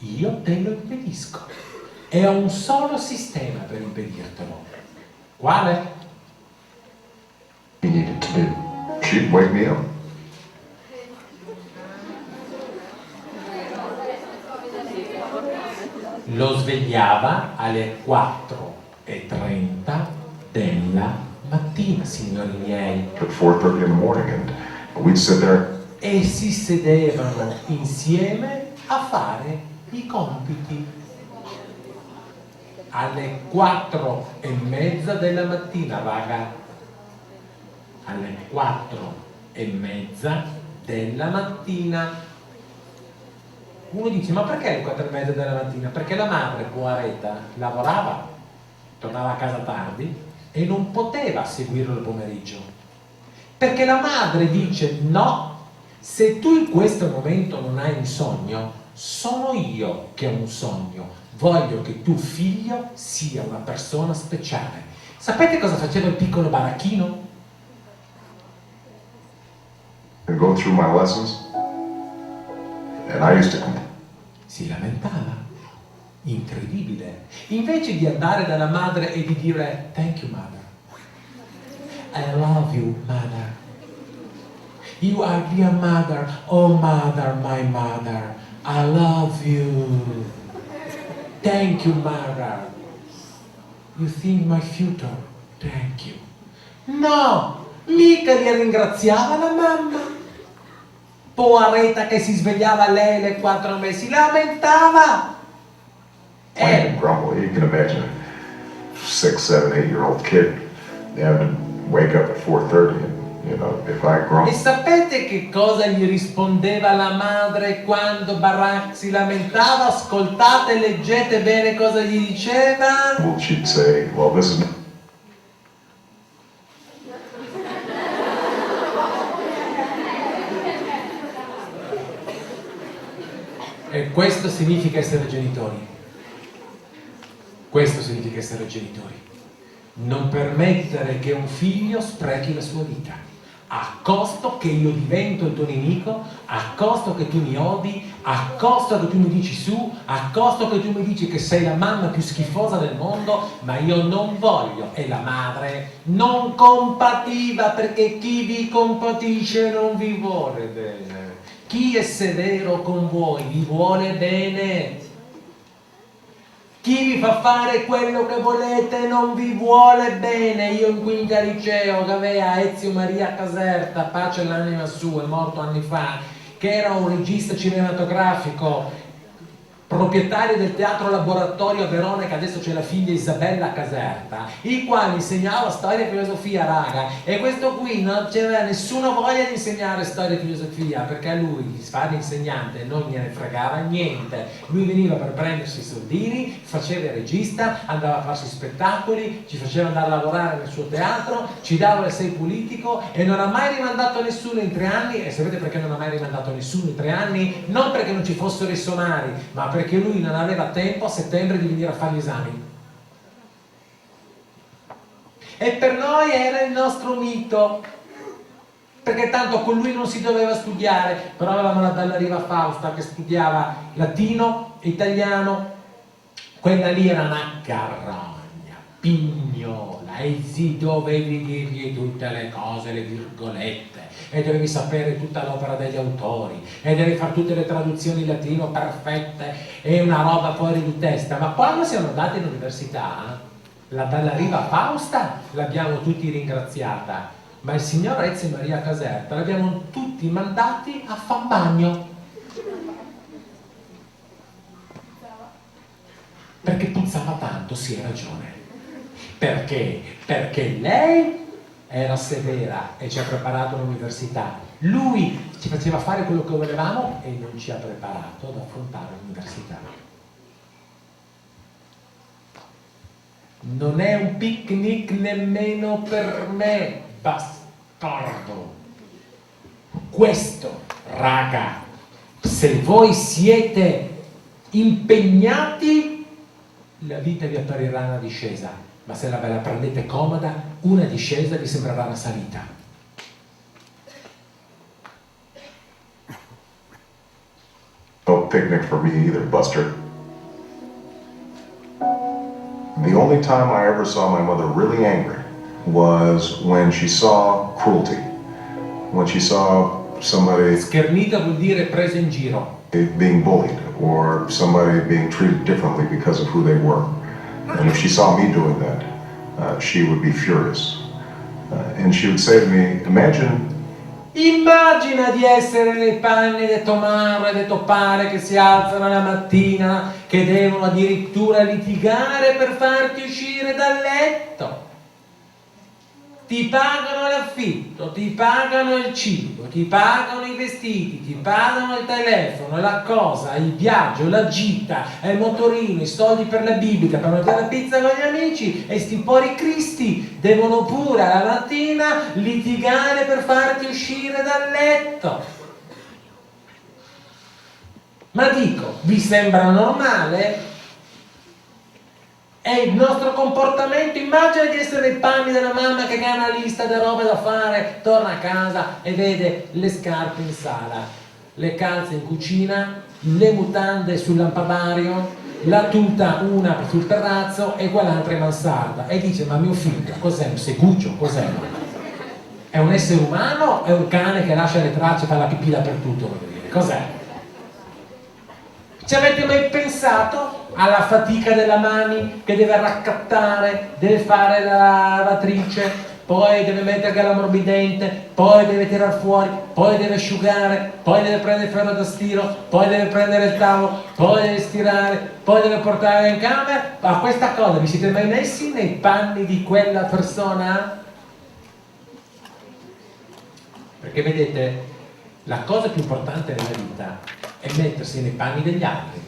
S1: Io te lo impedisco. E ho un solo sistema per impedirtelo. Quale?
S2: he needed to do.
S4: She'd wake me up.
S1: Lo svegliava alle 4:30 della mattina, signori miei.
S4: At 4:30 in the morning, and we'd sit there.
S1: E si sedevano insieme a fare i compiti. Alle 4:30 della mattina, raga. Alle 4:30 della mattina. Uno dice: ma perché alle 4:30 della mattina? Perché la madre, poveretta, lavorava, tornava a casa tardi e non poteva seguirlo il pomeriggio. Perché la madre dice: no, se tu in questo momento non hai un sogno, sono io che ho un sogno. Voglio che tu, figlio, sia una persona speciale. Sapete cosa faceva il piccolo baracchino?
S4: And go through my lessons, and I used to complain.
S1: Si lamentava. Incredibile. Invece di andare dalla madre e di dire: thank you, mother. I love you, mother. You are dear mother. Oh, mother, my mother. I love you. Thank you, mother. You think my future. Thank you. No, mica li ringraziava la mamma. Poveretta che si svegliava lei alle 4:30, si lamentava.
S4: And grumble. You can imagine a 6, 7, 8-year-old kid having to wake up at 4:30 and, you know, if I grow.
S1: E sapete che cosa gli rispondeva la madre quando Barack si lamentava? Ascoltate, leggete bene cosa gli diceva.
S4: Well, she'd say, well, this is.
S1: E questo significa essere genitori. Questo significa essere genitori. Non permettere che un figlio sprechi la sua vita, a costo che io divento il tuo nemico, a costo che tu mi odi, a costo che tu mi dici su, a costo che tu mi dici che sei la mamma più schifosa del mondo, ma io non voglio. E la madre non compativa, perché chi vi compatisce non vi vuole bene. Chi è severo con voi vi vuole bene. Chi vi fa fare quello che volete non vi vuole bene. Io in quinta liceo che aveva Ezio Maria Caserta, pace all'anima sua, è morto anni fa, che era un regista cinematografico, proprietario del teatro laboratorio a Verona, che adesso c'è la figlia Isabella Caserta, il quale insegnava storia e filosofia, raga, e questo qui non c'era nessuna voglia di insegnare storia e filosofia, perché a lui di fare l'insegnante non gliene fregava niente. Lui veniva per prendersi i soldini, faceva il regista, andava a farsi spettacoli, ci faceva andare a lavorare nel suo teatro, ci dava il sei politico e non ha mai rimandato nessuno in 3 anni. E sapete perché non ha mai rimandato nessuno in 3 anni? Non perché non ci fossero i somari, ma perché lui non aveva tempo a settembre di venire a fare gli esami. E per noi era il nostro mito, perché tanto con lui non si doveva studiare. Però avevamo la bella Riva Fausta che studiava latino, italiano, quella lì era una carogna, pignola, e si dovevi dirgli tutte le cose, le virgolette, e dovevi sapere tutta l'opera degli autori, e devi fare tutte le traduzioni in latino perfette, e una roba fuori di testa. Ma quando siamo andati all'università, la bella Riva Fausta l'abbiamo tutti ringraziata, ma il signor Ezio Maria Caserta l'abbiamo tutti mandati a fan bagno, perché puzzava tanto. Sì, hai ragione. Perché? Perché lei era severa e ci ha preparato all'università. Lui ci faceva fare quello che volevamo e non ci ha preparato ad affrontare l'università. Non è un picnic nemmeno per me, bastardo. Questo, raga, se voi siete impegnati, la vita vi apparirà una discesa. Ma se ve la prendete comoda, una discesa vi sembrerà una salita.
S4: No picnic for me either, Buster. The only time I ever saw my mother really angry was when she saw cruelty. When she saw somebody
S1: Schernita vuol dire preso in giro.
S4: being bullied or somebody being treated differently because of who they were. And if she saw me doing that, she would be furious. And she would say to me,
S1: Immagina di essere nei panni di Tomaro e di Topare che si alzano la mattina, che devono addirittura litigare per farti uscire dal letto. Ti pagano l'affitto, ti pagano il cibo, ti pagano i vestiti, ti pagano il telefono, la cosa, il viaggio, la gita, il motorino, i soldi per la bibita, per mangiare la pizza con gli amici, e sti pori cristi devono pure alla mattina litigare per farti uscire dal letto. Ma dico, vi sembra normale? È il nostro comportamento. Immagina di essere nei panni della mamma che ha una lista di robe da fare, torna a casa e vede le scarpe in sala, le calze in cucina, le mutande sul lampadario, la tuta una sul terrazzo e quell'altra in mansarda, e dice: ma mio figlio, cos'è? Un seguccio? Cos'è? È un essere umano o è un cane che lascia le tracce e fa la pipì dappertutto? Voglio dire, cos'è? Ci avete mai pensato alla fatica della mani che deve raccattare, deve fare la lavatrice, poi deve mettere l'ammorbidente, poi deve tirar fuori, poi deve asciugare, poi deve prendere il ferro da stiro, poi deve prendere il tavolo, poi deve stirare, poi deve portare in camera? Ma questa cosa vi siete mai messi nei panni di quella persona? Perché vedete, la cosa più importante nella vita è mettersi nei panni degli altri.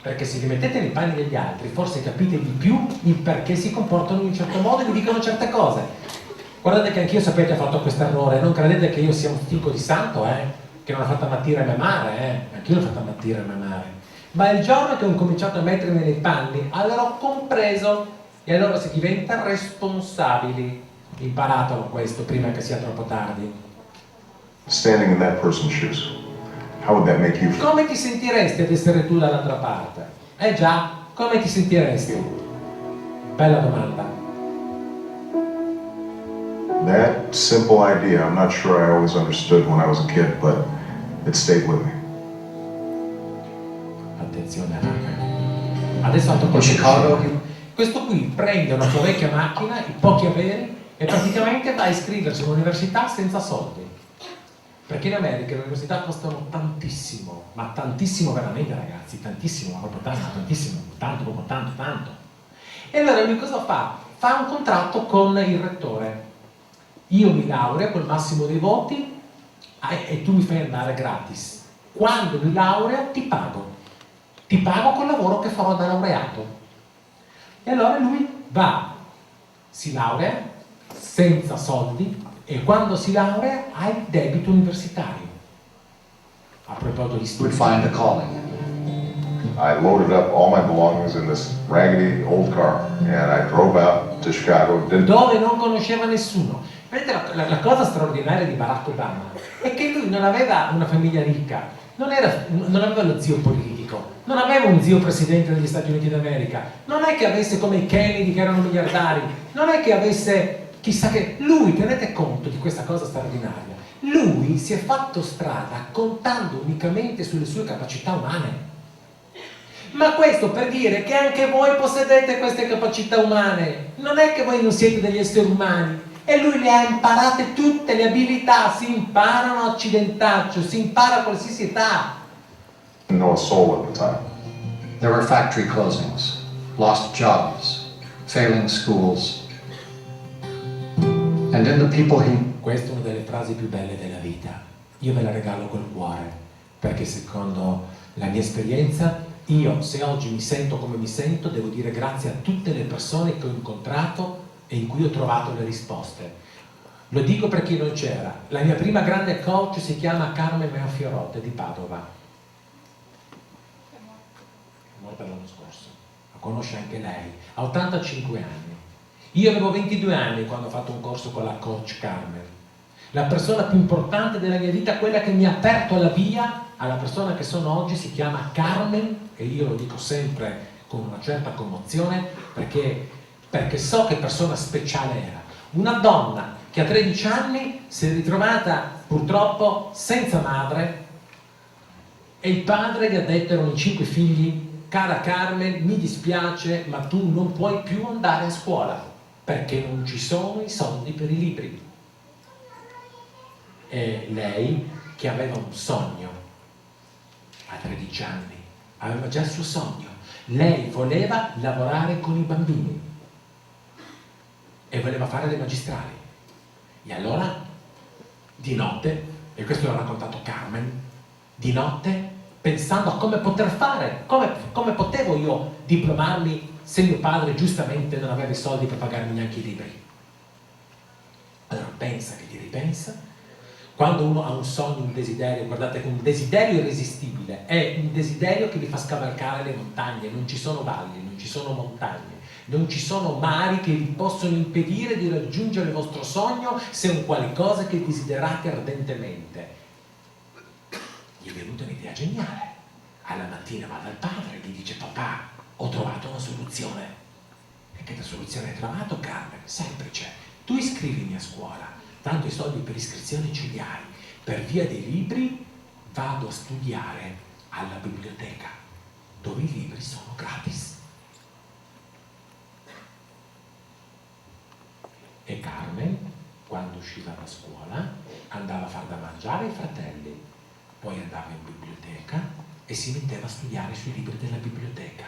S1: Perché se vi mettete nei panni degli altri, forse capite di più il perché si comportano in un certo modo e vi dicono certe cose. Guardate che anch'io, sapete, ho fatto questo errore. Non credete che io sia un fico di santo, che non ho fatto ammattire mia madre, Anch'io l'ho fatto ammattire mia madre. Ma il giorno che ho cominciato a mettermi nei panni, allora ho compreso, e allora si diventa responsabili. Imparatelo questo prima che sia troppo tardi.
S4: Standing in that person's shoes, how would that make you feel?
S1: Come ti sentiresti ad essere tu dall'altra parte? Già, come ti sentiresti? Bella domanda.
S4: That simple idea, I'm not sure I always understood when I was a kid, but it stayed with me.
S1: Attenzione, adesso altro
S2: In Chicago,
S1: questo qui prende una sua vecchia macchina, i pochi averi, e praticamente va a iscriversi all'università senza soldi. Perché in America le università costano tantissimo, ma tantissimo veramente, ragazzi, tantissimo, ma proprio tanto, tantissimo, tanto, proprio tanto, tanto. E allora lui cosa fa? Fa un contratto con il rettore. Io mi laureo col massimo dei voti e tu mi fai andare gratis. Quando mi laureo ti pago col lavoro che farò da laureato. E allora lui va, si laurea senza soldi e quando si laurea ha il debito universitario. A proposito di
S2: would
S1: studi.
S2: find a calling.
S4: I loaded up all my belongings in this raggedy old car, and I drove out to Chicago.
S1: Dove non conosceva nessuno. Vedete, la cosa straordinaria di Barack Obama è che lui non aveva una famiglia ricca, non aveva lo zio politico, non aveva un zio presidente degli Stati Uniti d'America, non è che avesse come i Kennedy che erano miliardari, non è che avesse chissà che. Lui, tenete conto di questa cosa straordinaria, lui si è fatto strada contando unicamente sulle sue capacità umane. Ma questo per dire che anche voi possedete queste capacità umane, non è che voi non siete degli esseri umani. E lui le ha imparate tutte, le abilità si imparano a accidentaccio, si impara a qualsiasi età.
S4: Didn't know a soul at the time.
S2: There were factory closings, lost jobs, failing schools. And in the people he
S1: Questa è una delle frasi più belle della vita. Io ve la regalo col cuore, perché secondo la mia esperienza, io se oggi mi sento come mi sento, devo dire grazie a tutte le persone che ho incontrato e in cui ho trovato le risposte. Lo dico per chi non c'era. La mia prima grande coach si chiama Carmen Meofiorote di Padova. È morta l'anno scorso. La conosce anche lei. Ha 85 anni. Io avevo 22 anni quando ho fatto un corso con la coach Carmen. La persona più importante della mia vita, quella che mi ha aperto la via alla persona che sono oggi, si chiama Carmen, e io lo dico sempre con una certa commozione perché so che persona speciale era. Una donna che a 13 anni si è ritrovata purtroppo senza madre e il padre gli ha detto, erano 5 figli: cara Carmen, mi dispiace, ma tu non puoi più andare a scuola perché non ci sono i soldi per i libri. E lei, che aveva un sogno a 13 anni, aveva già il suo sogno. Lei voleva lavorare con i bambini e voleva fare le magistrali. E allora, di notte, e questo l'ha raccontato Carmen, di notte, pensando a come poter fare, come potevo io diplomarmi se mio padre giustamente non aveva i soldi per pagarmi neanche i libri. Allora pensa che ti ripensa. Quando uno ha un sogno, un desiderio, guardate che un desiderio irresistibile è un desiderio che vi fa scavalcare le montagne. Non ci sono valli, non ci sono montagne, non ci sono mari che vi possono impedire di raggiungere il vostro sogno se è un qualcosa che desiderate ardentemente. Gli è venuta un'idea geniale. Alla mattina va dal padre e gli dice: papà, ho trovato una soluzione. E che soluzione hai trovato, Carmen? Semplice, tu iscrivimi a scuola, tanto i soldi per iscrizione ce li hai, per via dei libri vado a studiare alla biblioteca, dove i libri sono gratis. E Carmen, quando usciva da scuola, andava a far da mangiare ai fratelli, poi andava in biblioteca e si metteva a studiare sui libri della biblioteca,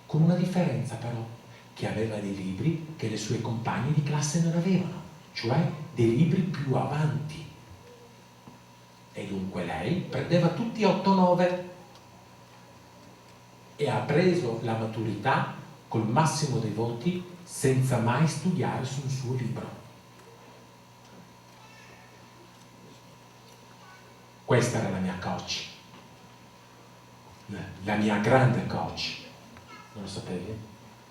S1: con una differenza però, che aveva dei libri che le sue compagne di classe non avevano, cioè dei libri più avanti. E dunque lei prendeva tutti 8-9 e ha preso la maturità col massimo dei voti senza mai studiare su un suo libro. Questa era la mia coach, la mia grande coach. Non lo sapevi?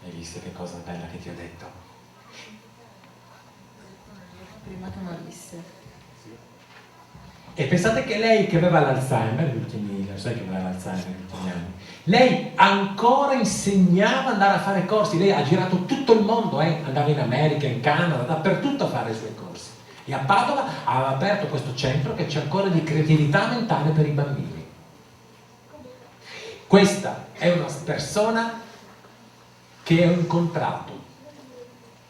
S1: Hai visto che cosa bella che ti ho detto?
S5: Prima che morisse.
S1: E pensate che lei che aveva l'Alzheimer, lo sai che aveva l'Alzheimer negli ultimi anni, lei ancora insegnava ad andare a fare corsi, lei ha girato tutto il mondo, andava in America, in Canada, dappertutto a fare i suoi corsi. E a Padova aveva aperto questo centro che c'è ancora di creatività mentale per i bambini. Questa è una persona che ho incontrato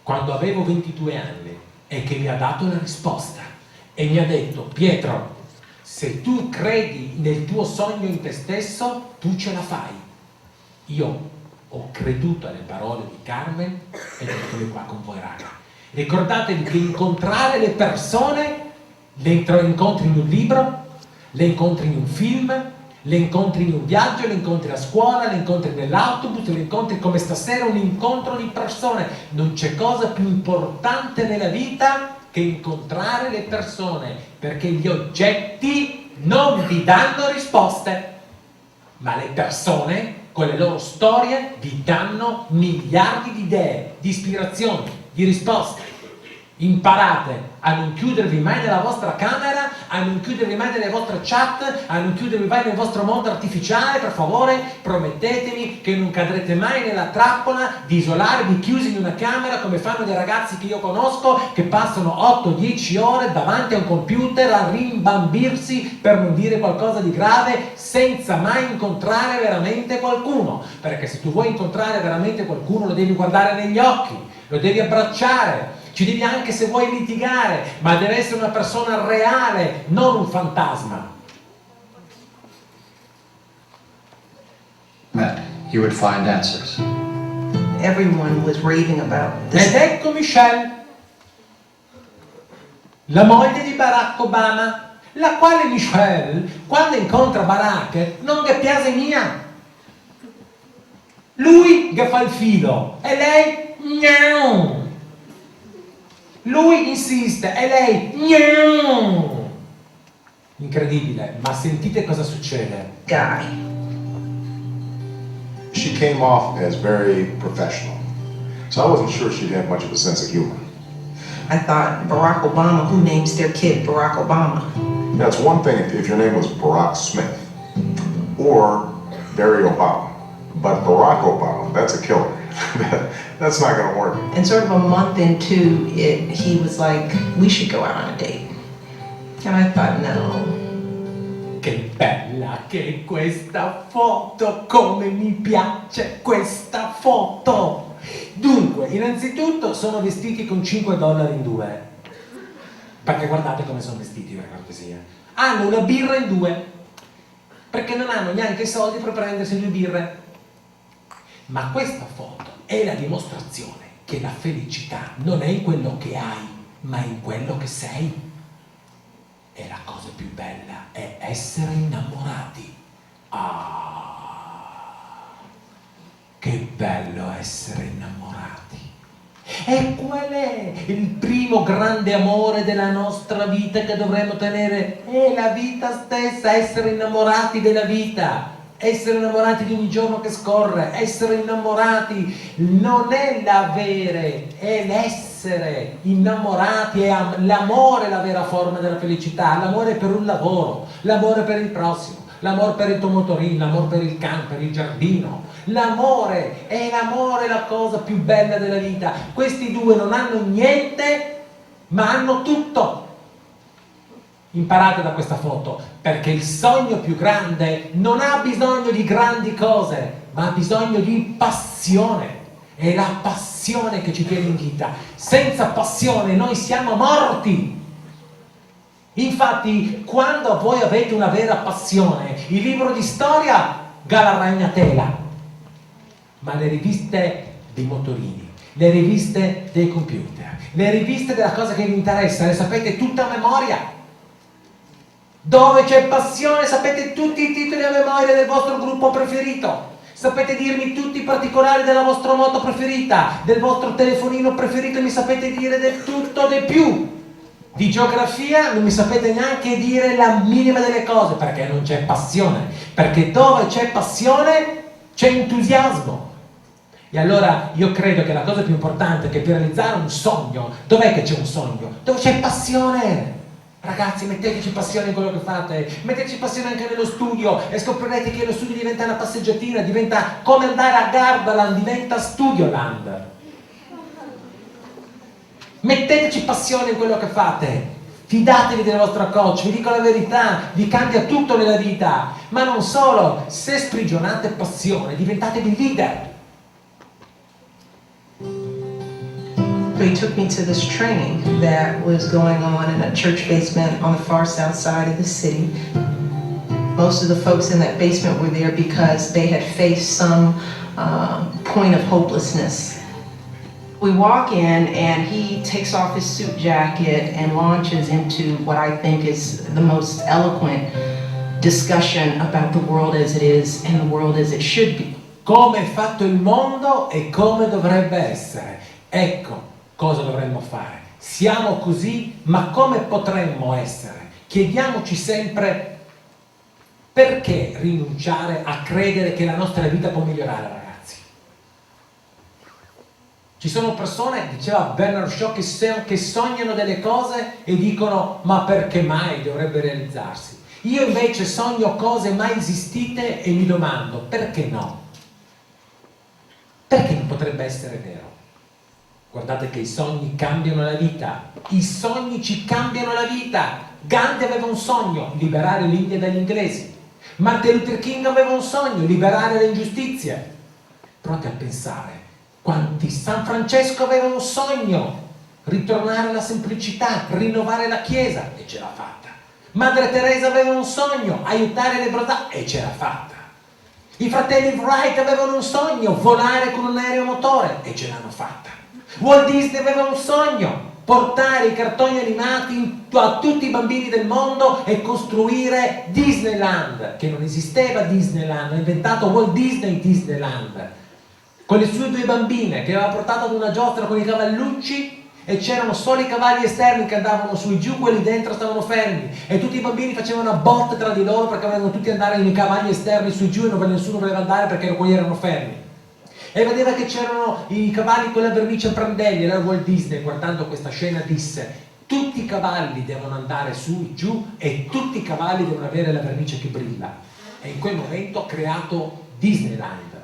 S1: quando avevo 22 anni e che mi ha dato una risposta e mi ha detto: Pietro, se tu credi nel tuo sogno in te stesso, tu ce la fai. Io ho creduto alle parole di Carmen ed eccomi qua con voi, raga. Ricordatevi che incontrare le persone le incontri in un libro, le incontri in un film, le incontri in un viaggio, le incontri a scuola, le incontri nell'autobus, le incontri come stasera, un incontro di persone. Non c'è cosa più importante nella vita che incontrare le persone, perché gli oggetti non vi danno risposte, ma le persone con le loro storie vi danno miliardi di idee, di ispirazioni, di risposte. Imparate a non chiudervi mai nella vostra camera, a non chiudervi mai nelle vostre chat, a non chiudervi mai nel vostro mondo artificiale, per favore. Promettetemi che non cadrete mai nella trappola di isolarvi chiusi in una camera come fanno dei ragazzi che io conosco, che passano 8-10 ore davanti a un computer a rimbambirsi, per non dire qualcosa di grave, senza mai incontrare veramente qualcuno. Perché se tu vuoi incontrare veramente qualcuno lo devi guardare negli occhi, lo devi abbracciare, ci devi anche, se vuoi, litigare, ma deve essere una persona reale, non un fantasma.
S2: Met, you would find answers.
S5: Everyone was raving about this.
S1: Ed ecco Michelle, la moglie di Barack Obama, la quale Michelle, quando incontra Barack, non che piace mia. Lui che fa il filo e lei no. Lui insiste e lei no. Incredibile, ma sentite cosa succede.
S5: Guy.
S4: She came off as very professional, so I wasn't sure she'd have much of a sense of humor.
S5: I thought Barack Obama, who names their kid Barack Obama?
S4: Now, it's one thing if your name was Barack Smith or Barry Obama, but Barack Obama, that's a killer. That's not going to work.
S5: And sort of a month into it, he was like, we should go out on a date. And I thought, no.
S1: Che bella che è questa foto, come mi piace questa foto. Dunque, innanzitutto sono vestiti con $5 in due, perché guardate come sono vestiti, per cortesia. Hanno una birra in due, perché non hanno neanche i soldi per prendersi 2 birre. Ma questa foto è la dimostrazione che la felicità non è in quello che hai, ma in quello che sei. E la cosa più bella è essere innamorati. Ah, che bello essere innamorati. E qual è il primo grande amore della nostra vita che dovremmo tenere? È la vita stessa, essere innamorati della vita. Essere innamorati di ogni giorno che scorre, essere innamorati non è l'avere, è l'essere innamorati, è l'amore la vera forma della felicità, l'amore per un lavoro, l'amore per il prossimo, l'amore per il tuo motorino, l'amore per il campo, per il giardino. L'amore è la cosa più bella della vita. Questi due non hanno niente, ma hanno tutto. Imparate da questa foto, perché il sogno più grande non ha bisogno di grandi cose, ma ha bisogno di passione. È la passione che ci tiene in vita. Senza passione noi siamo morti. Infatti, quando voi avete una vera passione, il libro di storia gala ragnatela, ma le riviste dei motorini, le riviste dei computer, le riviste della cosa che vi interessa, le sapete tutta a memoria. Dove c'è passione, sapete tutti i titoli a memoria del vostro gruppo preferito. Sapete dirmi tutti i particolari della vostra moto preferita, del vostro telefonino preferito, mi sapete dire del tutto di più. Di geografia non mi sapete neanche dire la minima delle cose, perché non c'è passione. Perché dove c'è passione c'è entusiasmo. E allora io credo che la cosa più importante è che per realizzare un sogno, dov'è che c'è un sogno? Dove c'è passione. Ragazzi, metteteci passione in quello che fate, metteteci passione anche nello studio e scoprirete che lo studio diventa una passeggiatina, diventa come andare a Gardaland, diventa Studioland. Metteteci passione in quello che fate, fidatevi del vostro coach, vi dico la verità, vi cambia tutto nella vita, ma non solo, se sprigionate passione diventatevi leader.
S5: So he took me to this training that was going on in a church basement on the far south side of the city. Most of the folks in that basement were there because they had faced some point of hopelessness. We walk in and he takes off his suit jacket and launches into what I think is the most eloquent discussion about the world as it is and the world as it should be.
S1: Come è fatto il mondo e come dovrebbe essere. Ecco cosa dovremmo fare. Siamo così, ma come potremmo essere? Chiediamoci sempre perché rinunciare a credere che la nostra vita può migliorare, ragazzi. Ci sono persone, diceva Bernard Shaw, che sognano delle cose e dicono ma perché mai dovrebbe realizzarsi? Io invece sogno cose mai esistite e mi domando perché no? Perché non potrebbe essere vero? Guardate che i sogni cambiano la vita, i sogni ci cambiano la vita. Gandhi aveva un sogno, liberare l'India dagli inglesi. Martin Luther King aveva un sogno, liberare le ingiustizie. Provate a pensare, quanti San Francesco aveva un sogno, ritornare alla semplicità, rinnovare la Chiesa, e ce l'ha fatta. Madre Teresa aveva un sogno, aiutare le lebrosità, e ce l'ha fatta. I fratelli Wright avevano un sogno, volare con un aeromotore, e ce l'hanno fatta. Walt Disney aveva un sogno, portare i cartoni animati a tutti i bambini del mondo e costruire Disneyland, che non esisteva Disneyland, ha inventato Walt Disney Disneyland, con le sue 2 bambine che aveva portato ad una giostra con i cavallucci e c'erano solo i cavalli esterni che andavano su e giù, quelli dentro stavano fermi e tutti i bambini facevano a botte tra di loro perché volevano tutti andare nei cavalli esterni su e giù e nessuno voleva andare perché quelli erano fermi. E vedeva che c'erano i cavalli con la vernice a brandelli, e allora Walt Disney, guardando questa scena, disse: tutti i cavalli devono andare su e giù e tutti i cavalli devono avere la vernice che brilla. E in quel momento ha creato Disneyland.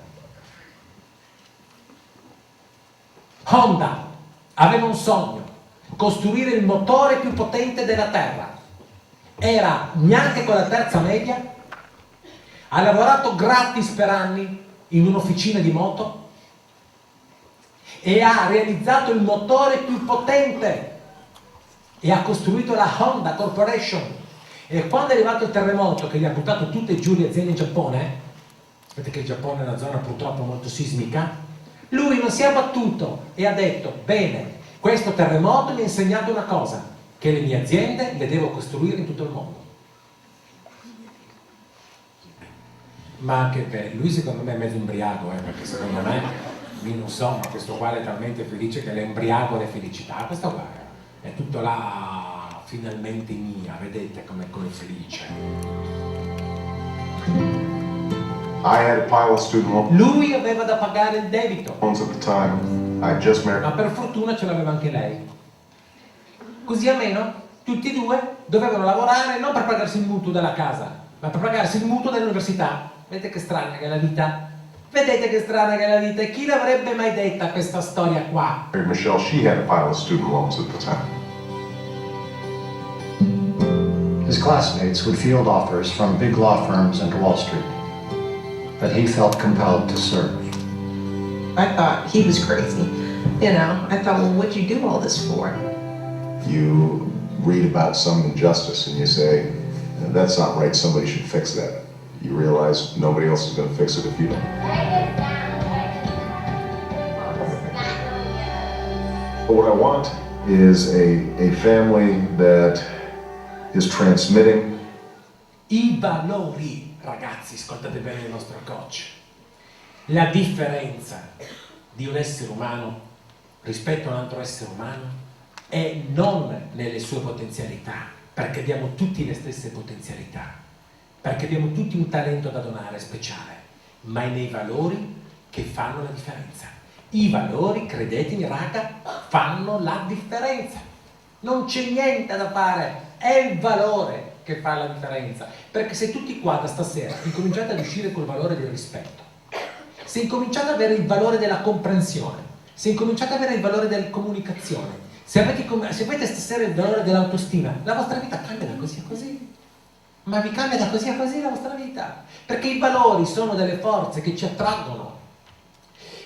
S1: Honda aveva un sogno, costruire il motore più potente della Terra. Era neanche con la terza media, ha lavorato gratis per anni in un'officina di moto e ha realizzato il motore più potente e ha costruito la Honda Corporation. E quando è arrivato il terremoto che gli ha buttato tutte giù le aziende in Giappone, sapete che il Giappone è una zona purtroppo molto sismica, lui non si è abbattuto e ha detto: bene, questo terremoto mi ha insegnato una cosa, che le mie aziende le devo costruire in tutto il mondo. Ma anche lui secondo me è mezzo imbriaco, perché secondo me, io non so, ma questo qua è talmente felice che l'embriaco è felicità. Questo qua è tutto là, finalmente mia, vedete come è felice.
S4: I had a pile of student
S1: Lui aveva da pagare il debito,
S4: loans at the time. I just married.
S1: ma per fortuna ce l'aveva anche lei. Così almeno tutti e 2 dovevano lavorare non per pagarsi il mutuo della casa, ma per pagarsi il mutuo dell'università. Vedete che strana che è la vita? Vedete che strana che è la vita? E chi l'avrebbe mai detta questa storia qua?
S4: Michelle, she had a pile of student loans at the time.
S2: His classmates would field offers from big law firms into Wall Street, but he felt compelled to serve.
S5: I thought he was crazy. You know, I thought, well, what'd you do all this for?
S4: You read about some injustice and you say, that's not right, somebody should fix that. You realize nobody else is going to fix it if you don't. But what I want is a family that is transmitting
S1: I valori, ragazzi, ascoltate bene il nostro coach. La differenza di un essere umano rispetto a un altro essere umano è non nelle sue potenzialità, perché abbiamo tutti le stesse potenzialità, perché abbiamo tutti un talento da donare speciale, ma è nei valori che fanno la differenza. I valori, credetemi raga, fanno la differenza. Non c'è niente da fare, è il valore che fa la differenza. Perché se tutti qua da stasera incominciate ad uscire col valore del rispetto, se incominciate ad avere il valore della comprensione, se incominciate ad avere il valore della comunicazione, se avete stasera il valore dell'autostima, la vostra vita cambia da così a così. Ma vi cambia da così a così la vostra vita. Perché i valori sono delle forze che ci attraggono.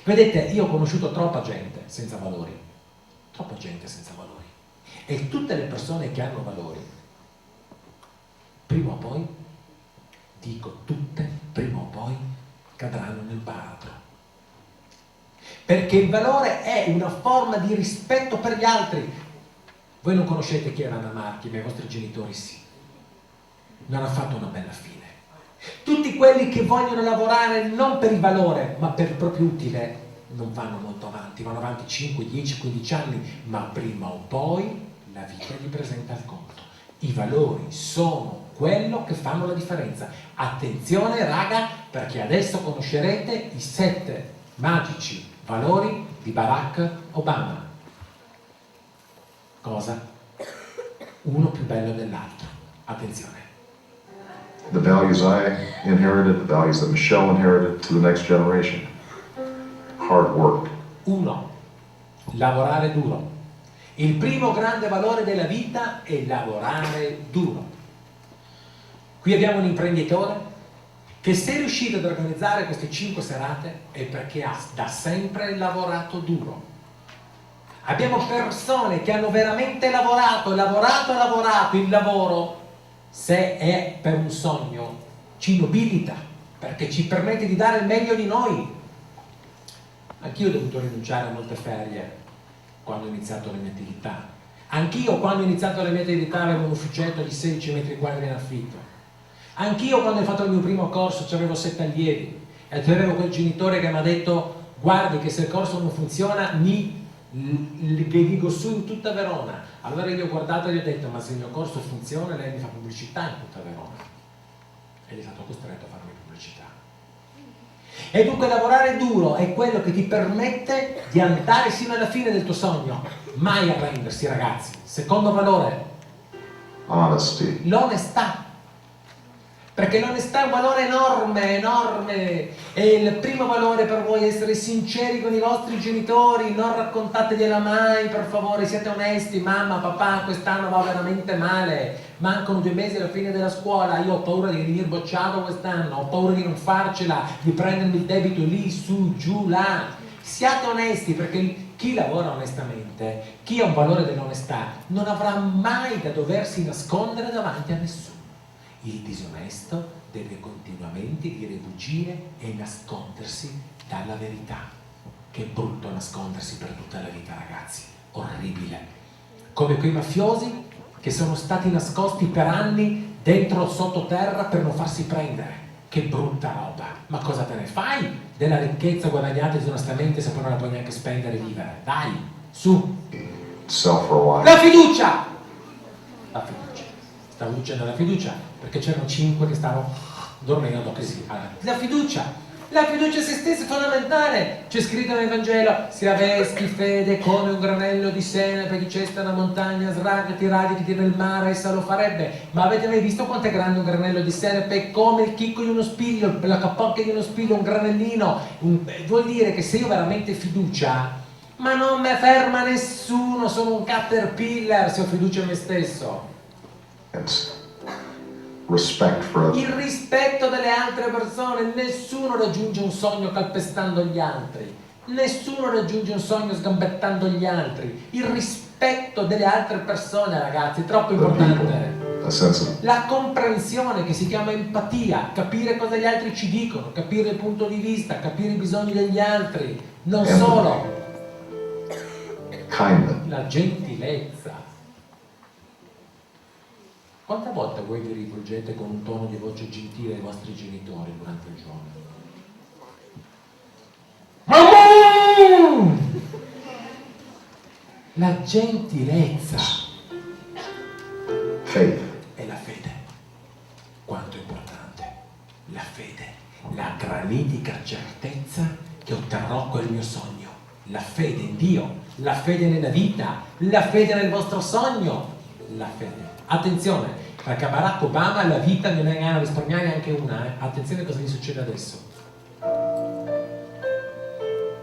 S1: Vedete, io ho conosciuto troppa gente senza valori. Troppa gente senza valori. E tutte le persone che hanno valori, prima o poi, dico tutte, prima o poi, cadranno nel baratro. Perché il valore è una forma di rispetto per gli altri. Voi non conoscete chi era Anna Marchi, ma i vostri genitori sì. Non ha fatto una bella fine. Tutti quelli che vogliono lavorare non per il valore, ma per il proprio utile, non vanno molto avanti, vanno avanti 5, 10, 15 anni, ma prima o poi la vita gli presenta il conto. I valori sono quello che fanno la differenza. Attenzione raga, perché adesso conoscerete i 7 magici valori di Barack Obama. Cosa? Uno più bello dell'altro. Attenzione.
S4: The values I inherited, the values that Michelle inherited to the next generation. Hard work.
S1: 1. Lavorare duro. Il primo grande valore della vita è lavorare duro. Qui abbiamo un imprenditore che se è riuscito ad organizzare queste 5 serate è perché ha da sempre lavorato duro. Abbiamo persone che hanno veramente lavorato. Il lavoro, se è per un sogno, ci nobilita, perché ci permette di dare il meglio di noi. Anch'io ho dovuto rinunciare a molte ferie quando ho iniziato le mie attività. Anch'io quando ho iniziato le mie attività avevo un ufficetto di 16 metri quadri in affitto. Anch'io quando ho fatto il mio primo corso avevo 7 allievi e avevo quel genitore che mi ha detto: guardi che se il corso non funziona che dico su in tutta Verona. Allora io ho guardato e gli ho detto: ma se il mio corso funziona lei mi fa pubblicità in tutta Verona. Ed è stato costretto a farmi pubblicità. E dunque lavorare duro è quello che ti permette di andare sino alla fine del tuo sogno. Mai arrendersi, ragazzi. Secondo valore,
S4: Honesty.
S1: l'onestà. Perché l'onestà è un valore enorme, enorme. E il primo valore per voi è essere sinceri con i vostri genitori, non raccontategliela mai, per favore, siate onesti. Mamma, papà, quest'anno va veramente male, mancano 2 mesi alla fine della scuola, io ho paura di venire bocciato quest'anno, ho paura di non farcela, di prendermi il debito lì, su, giù, là. Siate onesti, perché chi lavora onestamente, chi ha un valore dell'onestà, non avrà mai da doversi nascondere davanti a nessuno. Il disonesto deve continuamente dire bugie e nascondersi dalla verità. Che brutto nascondersi per tutta la vita, ragazzi, orribile. Come quei mafiosi che sono stati nascosti per anni dentro sottoterra per non farsi prendere. Che brutta roba. Ma cosa te ne fai della ricchezza guadagnata disonestamente se poi non la puoi neanche spendere e vivere? Dai, su.
S4: Self-reliance.
S1: La fiducia! La fiducia. Stavo dicendo la fiducia perché c'erano 5 che stavano dormendo così. Allora, la fiducia in se stessi è fondamentale. C'è scritto nel Vangelo: se avessi fede come un granello di senape che cesta una montagna, sradiati, radicati nel mare, essa lo farebbe. Ma avete mai visto quanto è grande un granello di senape? È come il chicco di uno spiglio, la capocchia di uno spiglio, un granellino. Vuol dire che se io ho veramente fiducia, ma non mi ferma nessuno, sono un caterpillar se ho fiducia in me stesso.
S4: Respect for
S1: Il rispetto delle altre persone. Nessuno raggiunge un sogno calpestando gli altri, nessuno raggiunge un sogno sgambettando gli altri. Il rispetto delle altre persone, ragazzi, è troppo importante. La comprensione, che si chiama empatia, capire cosa gli altri ci dicono, capire il punto di vista, capire i bisogni degli altri, non solo
S4: kindness.
S1: la gentilezza. Quante volte voi vi rivolgete con un tono di voce gentile ai vostri genitori durante il giorno? Mamma! La gentilezza
S4: Faith.
S1: e la fede. Quanto è importante. La fede, la granitica certezza che otterrò quel mio sogno. La fede in Dio, la fede nella vita, la fede nel vostro sogno. La fede. Attenzione, perché a Barack Obama la vita non ne ha risparmiare neanche una. Attenzione a cosa gli succede adesso.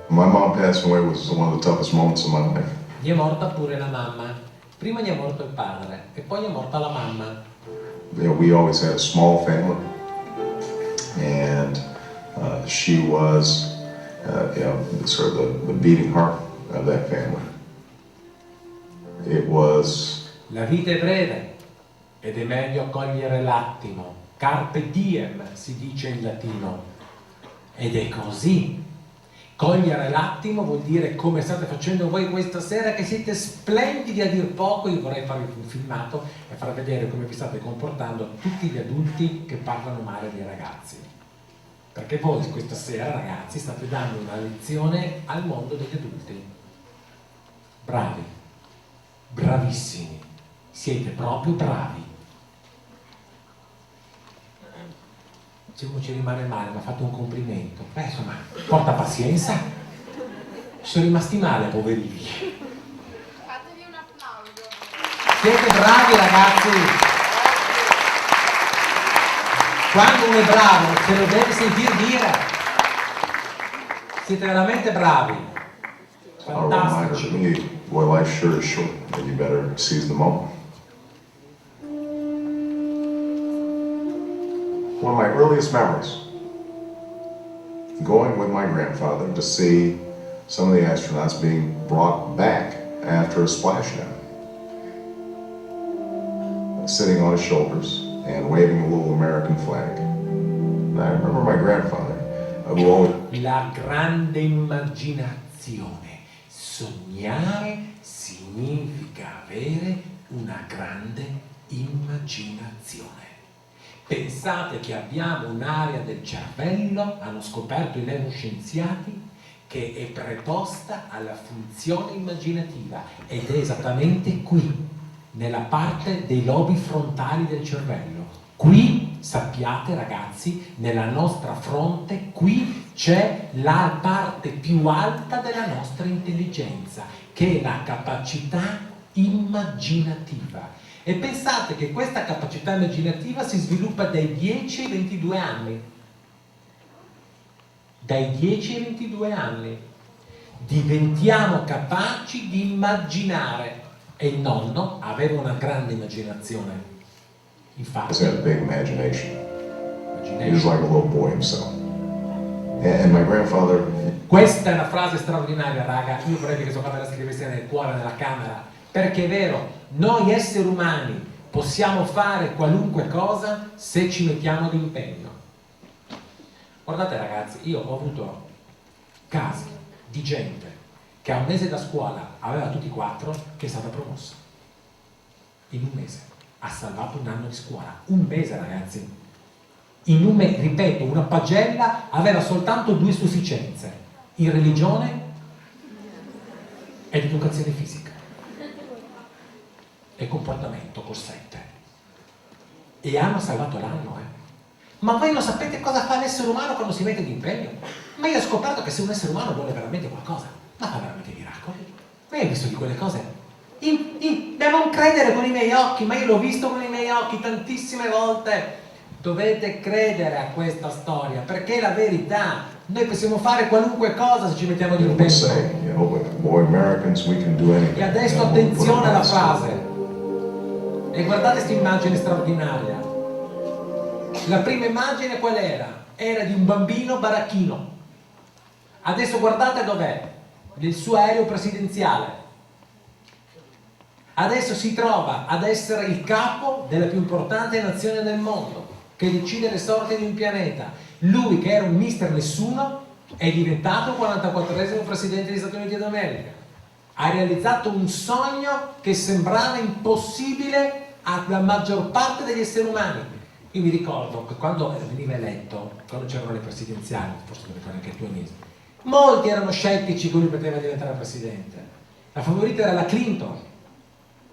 S4: My mom passing away was one of the toughest moments of my life.
S1: Gli è morta pure la mamma. Prima gli è morto il padre e poi gli è morta la mamma.
S4: You know, we always had a small family, and she was, sort of the beating heart of that family. It was.
S1: La vita è breve ed è meglio cogliere l'attimo. Carpe diem si dice in latino. Ed è così. Cogliere l'attimo vuol dire come state facendo voi questa sera, che siete splendidi a dir poco. Io vorrei farvi un filmato e far vedere come vi state comportando a tutti gli adulti che parlano male dei ragazzi. Perché voi questa sera, ragazzi, state dando una lezione al mondo degli adulti. Bravi, bravissimi, siete proprio bravi. Se uno ci rimane male, mi ha fatto un complimento. Insomma, porta pazienza. Sono rimasti male, poverini.
S6: Fatevi un applauso.
S1: Siete bravi, ragazzi. Quando uno è bravo, se lo deve sentire dire. Siete veramente bravi.
S4: A reminder to
S1: Fantastici.
S4: me, boy, life sure is short, and you better seize the moment. One of my earliest memories, going with my grandfather to see some of the astronauts being brought back after a splashdown. Sitting on his shoulders and waving a little American flag. And I remember my grandfather, who always.
S1: La grande immaginazione. Sognare significa avere una grande immaginazione. Pensate che abbiamo un'area del cervello, hanno scoperto i neuroscienziati, che è preposta alla funzione immaginativa ed è esattamente qui, nella parte dei lobi frontali del cervello. Qui, sappiate ragazzi, nella nostra fronte, qui c'è la parte più alta della nostra intelligenza, che è la capacità immaginativa. E pensate che questa capacità immaginativa si sviluppa dai 10 ai 22 anni. Dai 10 ai 22 anni diventiamo capaci di immaginare. E il nonno aveva una grande immaginazione. Infatti,
S4: had a big imagination. He was like a little boy himself. And my grandfather.
S1: Questa è una frase straordinaria, raga. Io vorrei che questo qua me la scrivesse nel cuore, nella camera. Perché è vero, noi esseri umani possiamo fare qualunque cosa se ci mettiamo d'impegno. Guardate ragazzi, io ho avuto casi di gente che a un mese da scuola aveva tutti 4, che è stata promossa. In un mese. Ha salvato un anno di scuola. Un mese ragazzi. In un mese, ripeto, una pagella aveva soltanto 2 sufficienze. In religione ed educazione fisica. E comportamento col 7. E hanno salvato l'anno, Ma voi non sapete cosa fa l'essere umano quando si mette d'impegno? Ma io ho scoperto che se un essere umano vuole veramente qualcosa, ma fa veramente miracoli. Ma io ho visto di quelle cose da non credere con i miei occhi, ma io l'ho visto con i miei occhi tantissime volte. Dovete credere a questa storia, perché è la verità. Noi possiamo fare qualunque cosa se ci mettiamo d'impegno.
S4: Say, boy, Americans, we can do anything.
S1: E adesso attenzione alla frase. E guardate questa immagine straordinaria. La prima immagine qual era? Era di un bambino baracchino. Adesso guardate dov'è? Nel suo aereo presidenziale. Adesso si trova ad essere il capo della più importante nazione del mondo, che decide le sorti di un pianeta. Lui, che era un mister nessuno, è diventato il 44esimo presidente degli Stati Uniti d'America. Ha realizzato un sogno che sembrava impossibile alla maggior parte degli esseri umani. Io mi ricordo che quando veniva eletto, quando c'erano le presidenziali, forse lo ricordi anche tu, Agnese, molti erano scettici che lui poteva diventare presidente. La favorita era la Clinton.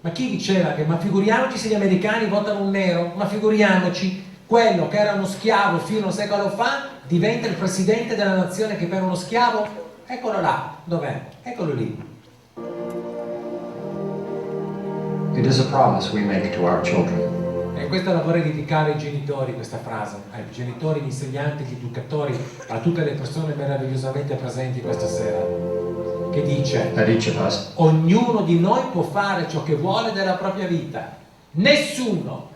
S1: Ma chi diceva che, ma figuriamoci se gli americani votano un nero, ma figuriamoci, quello che era uno schiavo fino a un secolo fa diventa il presidente della nazione che per uno schiavo, eccolo là, dov'è? Eccolo lì.
S2: It is a promise we make to our children.
S1: E questa la vorrei dedicare ai genitori, questa frase, ai genitori, agli insegnanti, agli educatori, a tutte le persone meravigliosamente presenti questa sera, che dice:
S2: That each of us
S1: ognuno di noi può fare ciò che vuole della propria vita. Nessuno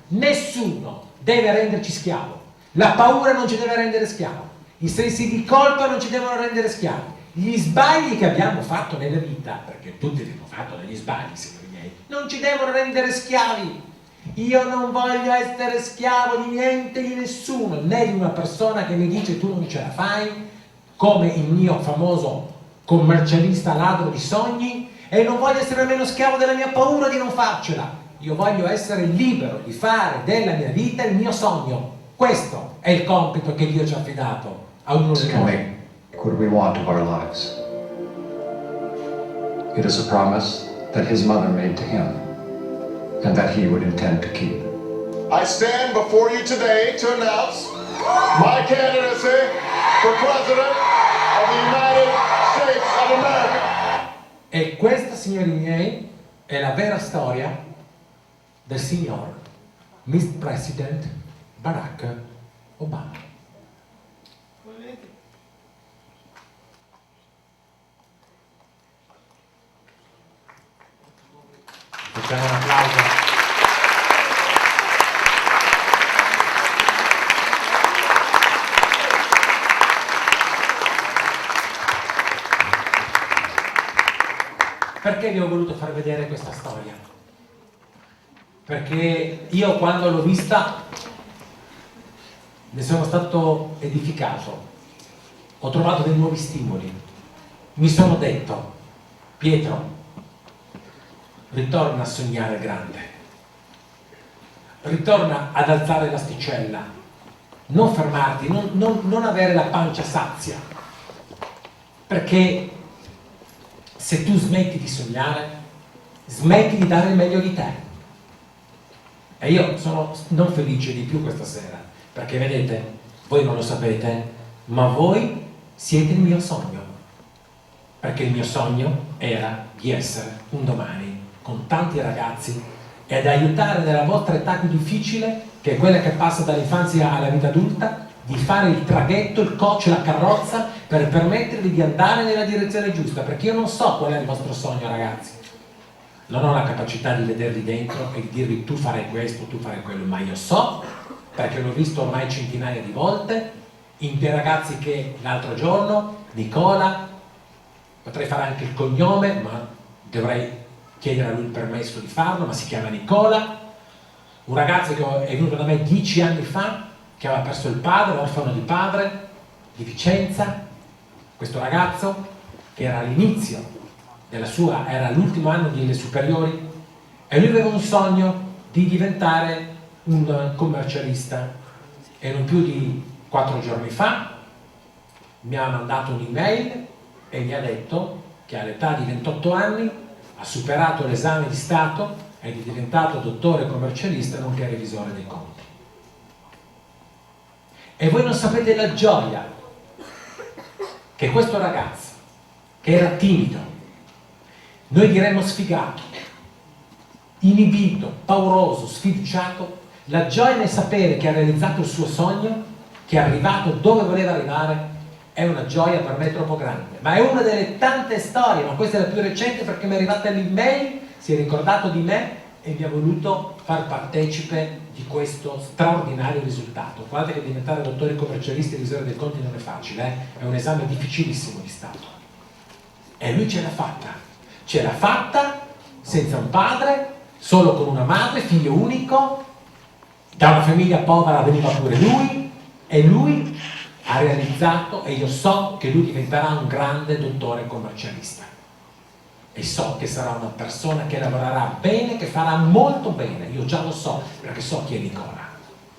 S1: deve renderci schiavo. La paura non ci deve rendere schiavo. I sensi di colpa non ci devono rendere schiavi. Gli sbagli che abbiamo fatto nella vita, perché tutti abbiamo fatto degli sbagli, signori miei, non ci devono rendere schiavi. Io non voglio essere schiavo di niente, di nessuno, né di una persona che mi dice tu non ce la fai, come il mio famoso commercialista ladro di sogni, e non voglio essere nemmeno schiavo della mia paura di non farcela. Io voglio essere libero di fare della mia vita il mio sogno. Questo è il compito che Dio ci ha affidato a ognuno di
S2: can
S1: noi.
S2: make what we want of our lives. It is a promise that his mother made to him and that he would intend to keep.
S3: I stand before you today to announce my candidacy for President of the United States of America.
S1: E questa, signori miei, è la vera storia del signor Mr. President Barack Obama. Facciamo un applauso. Perché vi ho voluto far vedere questa storia? Perché io quando l'ho vista ne sono stato edificato, ho trovato dei nuovi stimoli, mi sono detto: Pietro, ritorna a sognare grande, ritorna ad alzare l'asticella, non fermarti, non avere la pancia sazia, perché se tu smetti di sognare, smetti di dare il meglio di te. E io sono non felice di più questa sera, perché vedete, voi non lo sapete, ma voi siete il mio sogno, perché il mio sogno era di essere un domani con tanti ragazzi ed aiutare nella vostra età più difficile, che è quella che passa dall'infanzia alla vita adulta, di fare il traghetto, il coach, la carrozza, per permettervi di andare nella direzione giusta, perché io non so qual è il vostro sogno, ragazzi. Non ho la capacità di vedervi dentro e di dirvi tu farai questo, tu farai quello, ma io so, perché l'ho visto ormai centinaia di volte, in dei ragazzi che l'altro giorno, Nicola, potrei fare anche il cognome, ma dovrei chiedere a lui il permesso di farlo, ma si chiama Nicola, un ragazzo che è venuto da me 10 anni fa, che aveva perso il padre, orfano di padre, di Vicenza. Questo ragazzo che era all'inizio della sua, era l'ultimo anno delle superiori, e lui aveva un sogno di diventare un commercialista, e non più di 4 giorni fa mi ha mandato un'email e mi ha detto che all'età di 28 anni ha superato l'esame di Stato ed è diventato dottore commercialista nonché revisore dei conti. E voi non sapete la gioia che questo ragazzo, che era timido, noi diremmo sfigato, inibito, pauroso, sfiduciato, la gioia nel sapere che ha realizzato il suo sogno, che è arrivato dove voleva arrivare, è una gioia per me troppo grande. Ma è una delle tante storie, ma questa è la più recente perché mi è arrivata l'email, si è ricordato di me e mi ha voluto far partecipe di questo straordinario risultato. Guardate che diventare dottori commercialisti e revisori dei conti non è facile, è un esame difficilissimo di Stato. E lui ce l'ha fatta senza un padre, solo con una madre, figlio unico, da una famiglia povera veniva pure lui, e lui ha realizzato, e io so che lui diventerà un grande dottore commercialista. e so che sarà una persona che lavorerà bene, che farà molto bene. Io già lo so, perché so chi è Nicola.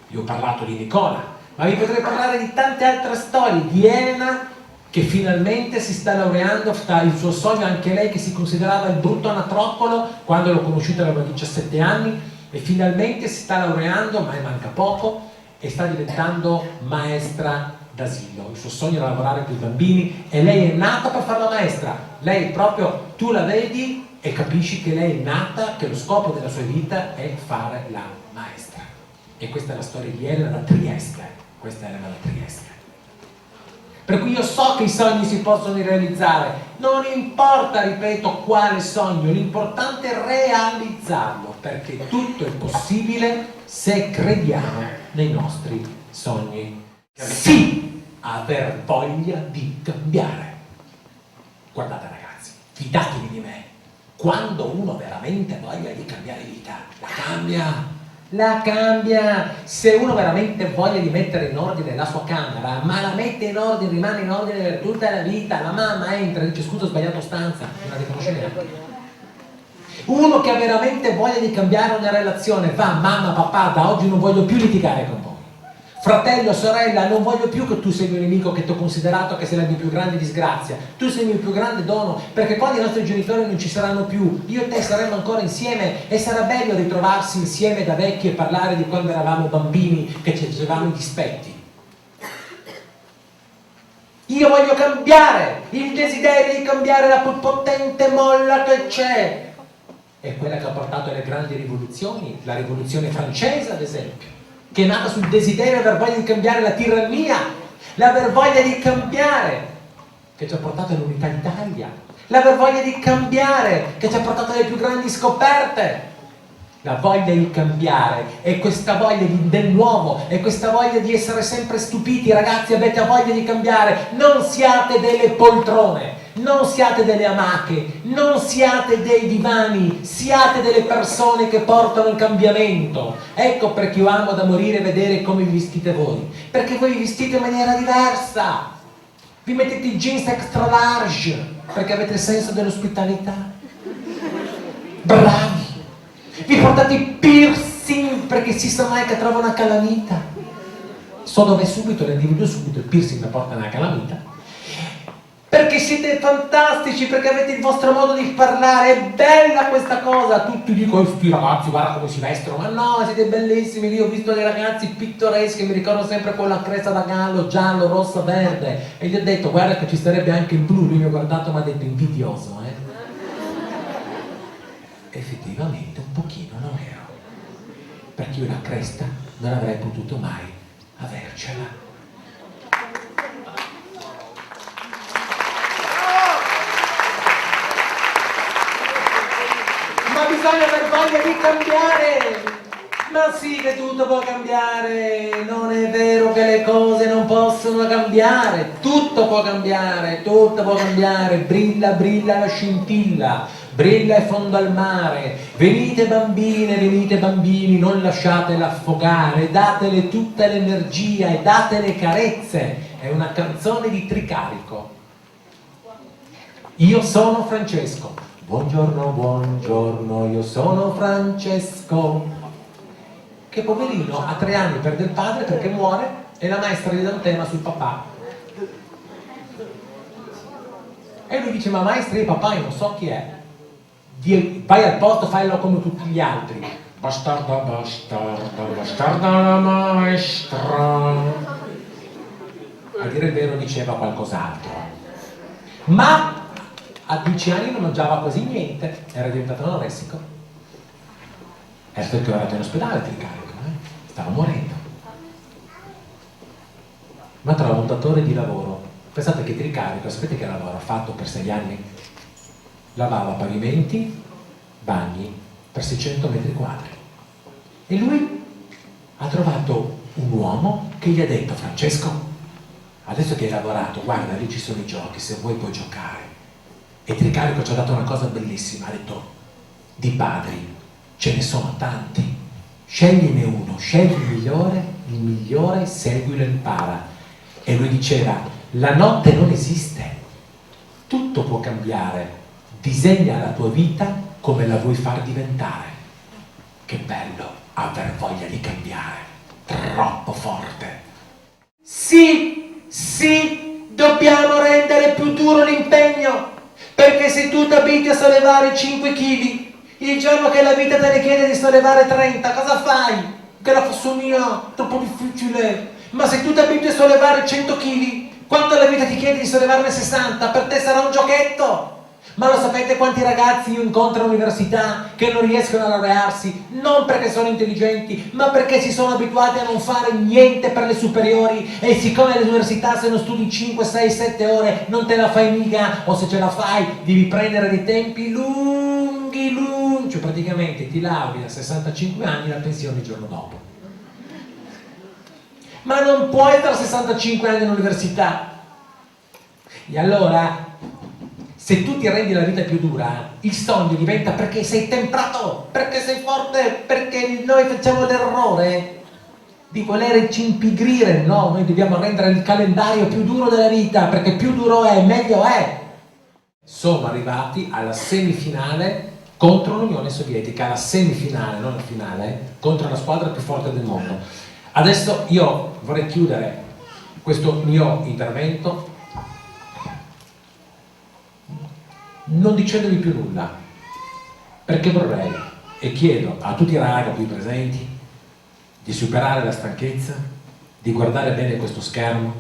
S1: Io ho parlato di Nicola, ma vi potrei parlare di tante altre storie, di Elena che finalmente si sta laureando, il suo sogno, anche lei che si considerava il brutto anatroccolo quando l'ho conosciuta aveva 17 anni e finalmente si sta laureando, ma manca poco, e sta diventando maestra d'asilo. Il suo sogno era lavorare con i bambini e lei è nata per fare la maestra. Lei proprio, tu la vedi e capisci che lei è nata, che lo scopo della sua vita è fare la maestra. E questa è la storia di Elena da Trieste. Questa è Elena da Trieste. Per cui io so che i sogni si possono realizzare, non importa, ripeto, quale sogno, l'importante è realizzarlo, perché tutto è possibile se crediamo nei nostri sogni. Sì, aver voglia di cambiare. Guardate ragazzi, fidatevi di me, quando uno veramente ha voglia di cambiare vita, la cambia. Se uno veramente voglia di mettere in ordine la sua camera, ma la mette in ordine, rimane in ordine per tutta la vita. La mamma entra e dice scusa, ho sbagliato stanza, non la riconosce neanche. Uno che ha veramente voglia di cambiare una relazione va, mamma, papà, da oggi non voglio più litigare con voi. Fratello, sorella, non voglio più che tu sei il mio nemico, che ti ho considerato che sei la mia più grande disgrazia. Tu sei il mio più grande dono, perché quando i nostri genitori non ci saranno più, io e te saremo ancora insieme e sarà bello ritrovarsi insieme da vecchi e parlare di quando eravamo bambini, che ci facevamo i dispetti. Io voglio cambiare, il desiderio di cambiare la più potente molla che c'è. È quella che ha portato alle grandi rivoluzioni, la rivoluzione francese ad esempio, che è nata sul desiderio di aver voglia di cambiare la tirannia, l'aver voglia di cambiare, che ci ha portato all'unità d'Italia, l'aver voglia di cambiare, che ci ha portato alle più grandi scoperte. La voglia di cambiare, e questa voglia del nuovo, e questa voglia di essere sempre stupiti. Ragazzi, avete voglia di cambiare, non siate delle poltrone, non siate delle amache, non siate dei divani, siate delle persone che portano il cambiamento. Ecco perché io amo da morire vedere come vi vestite voi, perché voi vi vestite in maniera diversa, vi mettete i jeans extra large perché avete il senso dell'ospitalità, bravi, vi portate i piercing perché si sa mai che trova una calamita. So dove subito, le individuo subito, il piercing mi porta una calamita. Perché siete fantastici, perché avete il vostro modo di parlare, è bella questa cosa. Tutti dicono, questi ragazzi, guarda come si vestono, ma no, siete bellissimi. Io ho visto dei ragazzi pittoreschi, mi ricordo sempre con la cresta da gallo, giallo, rosso, verde, e gli ho detto, guarda che ci starebbe anche il blu. Lui mi ha guardato e mi ha detto, invidioso, eh? Effettivamente un pochino lo ero, perché io la cresta non avrei potuto mai avercela. Ma bisogna aver voglia di cambiare. Ma sì che tutto può cambiare, non è vero che le cose non possono cambiare, tutto può cambiare, brilla, brilla la scintilla, brilla in fondo al mare, venite bambini, non lasciatela affogare, datele tutta l'energia e datele carezze. È una canzone di Tricarico. Io sono Francesco, buongiorno, io sono Francesco. Che poverino a 3 anni perde il padre perché muore e la maestra gli dà un tema sul papà. E lui dice, ma maestra, io papà io non so chi è. Vai al posto, fallo come tutti gli altri. Bastarda la maestra. A dire il vero diceva qualcos'altro. Ma a 10 anni non mangiava quasi niente, era diventato anoressico. È stato ricoverato in ospedale, Tricarico, stava morendo. Ma trova un datore di lavoro. Pensate che Tricarico, sapete che lavoro ha fatto per 6 anni? Lavava pavimenti, bagni, per 600 metri quadri. E lui ha trovato un uomo che gli ha detto, Francesco, adesso che hai lavorato, guarda, lì ci sono i giochi, se vuoi puoi giocare. E Tricarico ci ha dato una cosa bellissima, ha detto, di padri ce ne sono tanti, scegliene uno, scegli il migliore, seguilo e impara. E lui diceva, la notte non esiste, tutto può cambiare, disegna la tua vita come la vuoi far diventare. Che bello aver voglia di cambiare, troppo forte. Sì, dobbiamo rendere più duro l'impegno, perché se tu ti abitui a sollevare 5 kg, il giorno che la vita te ne chiede di sollevare 30, cosa fai? Che la faccio mia, troppo difficile. Ma se tu ti abitui a sollevare 100 kg, quando la vita ti chiede di sollevarne 60, per te sarà un giochetto. Ma lo sapete quanti ragazzi io incontro all'università che non riescono a laurearsi, non perché sono intelligenti, ma perché si sono abituati a non fare niente per le superiori, e siccome all'università se non studi 5, 6, 7 ore non te la fai mica, o se ce la fai devi prendere dei tempi lunghi, cioè praticamente ti lauri a 65 anni e la pensione il giorno dopo. Ma non puoi tra 65 anni all'università. E allora, se tu ti rendi la vita più dura, il sogno diventa perché sei temprato, perché sei forte, perché noi facciamo l'errore di volerci impigrire. No, noi dobbiamo rendere il calendario più duro della vita, perché più duro è, meglio è. Sono arrivati alla semifinale contro l'Unione Sovietica, alla semifinale, non la finale, contro la squadra più forte del mondo. Adesso io vorrei chiudere questo mio intervento non dicendovi più nulla, perché vorrei e chiedo a tutti i ragazzi qui presenti di superare la stanchezza, di guardare bene questo schermo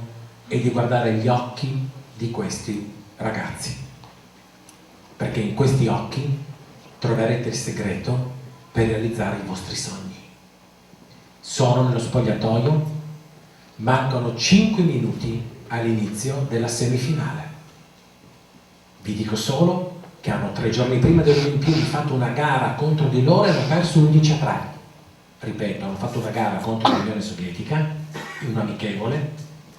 S1: e di guardare gli occhi di questi ragazzi, perché in questi occhi troverete il segreto per realizzare i vostri sogni. Sono nello spogliatoio, mancano 5 minuti all'inizio della semifinale. Vi dico solo che hanno 3 giorni prima delle Olimpiadi fatto una gara contro di loro e hanno perso 11-3. Ripeto, hanno fatto una gara contro l'Unione Sovietica, in un amichevole,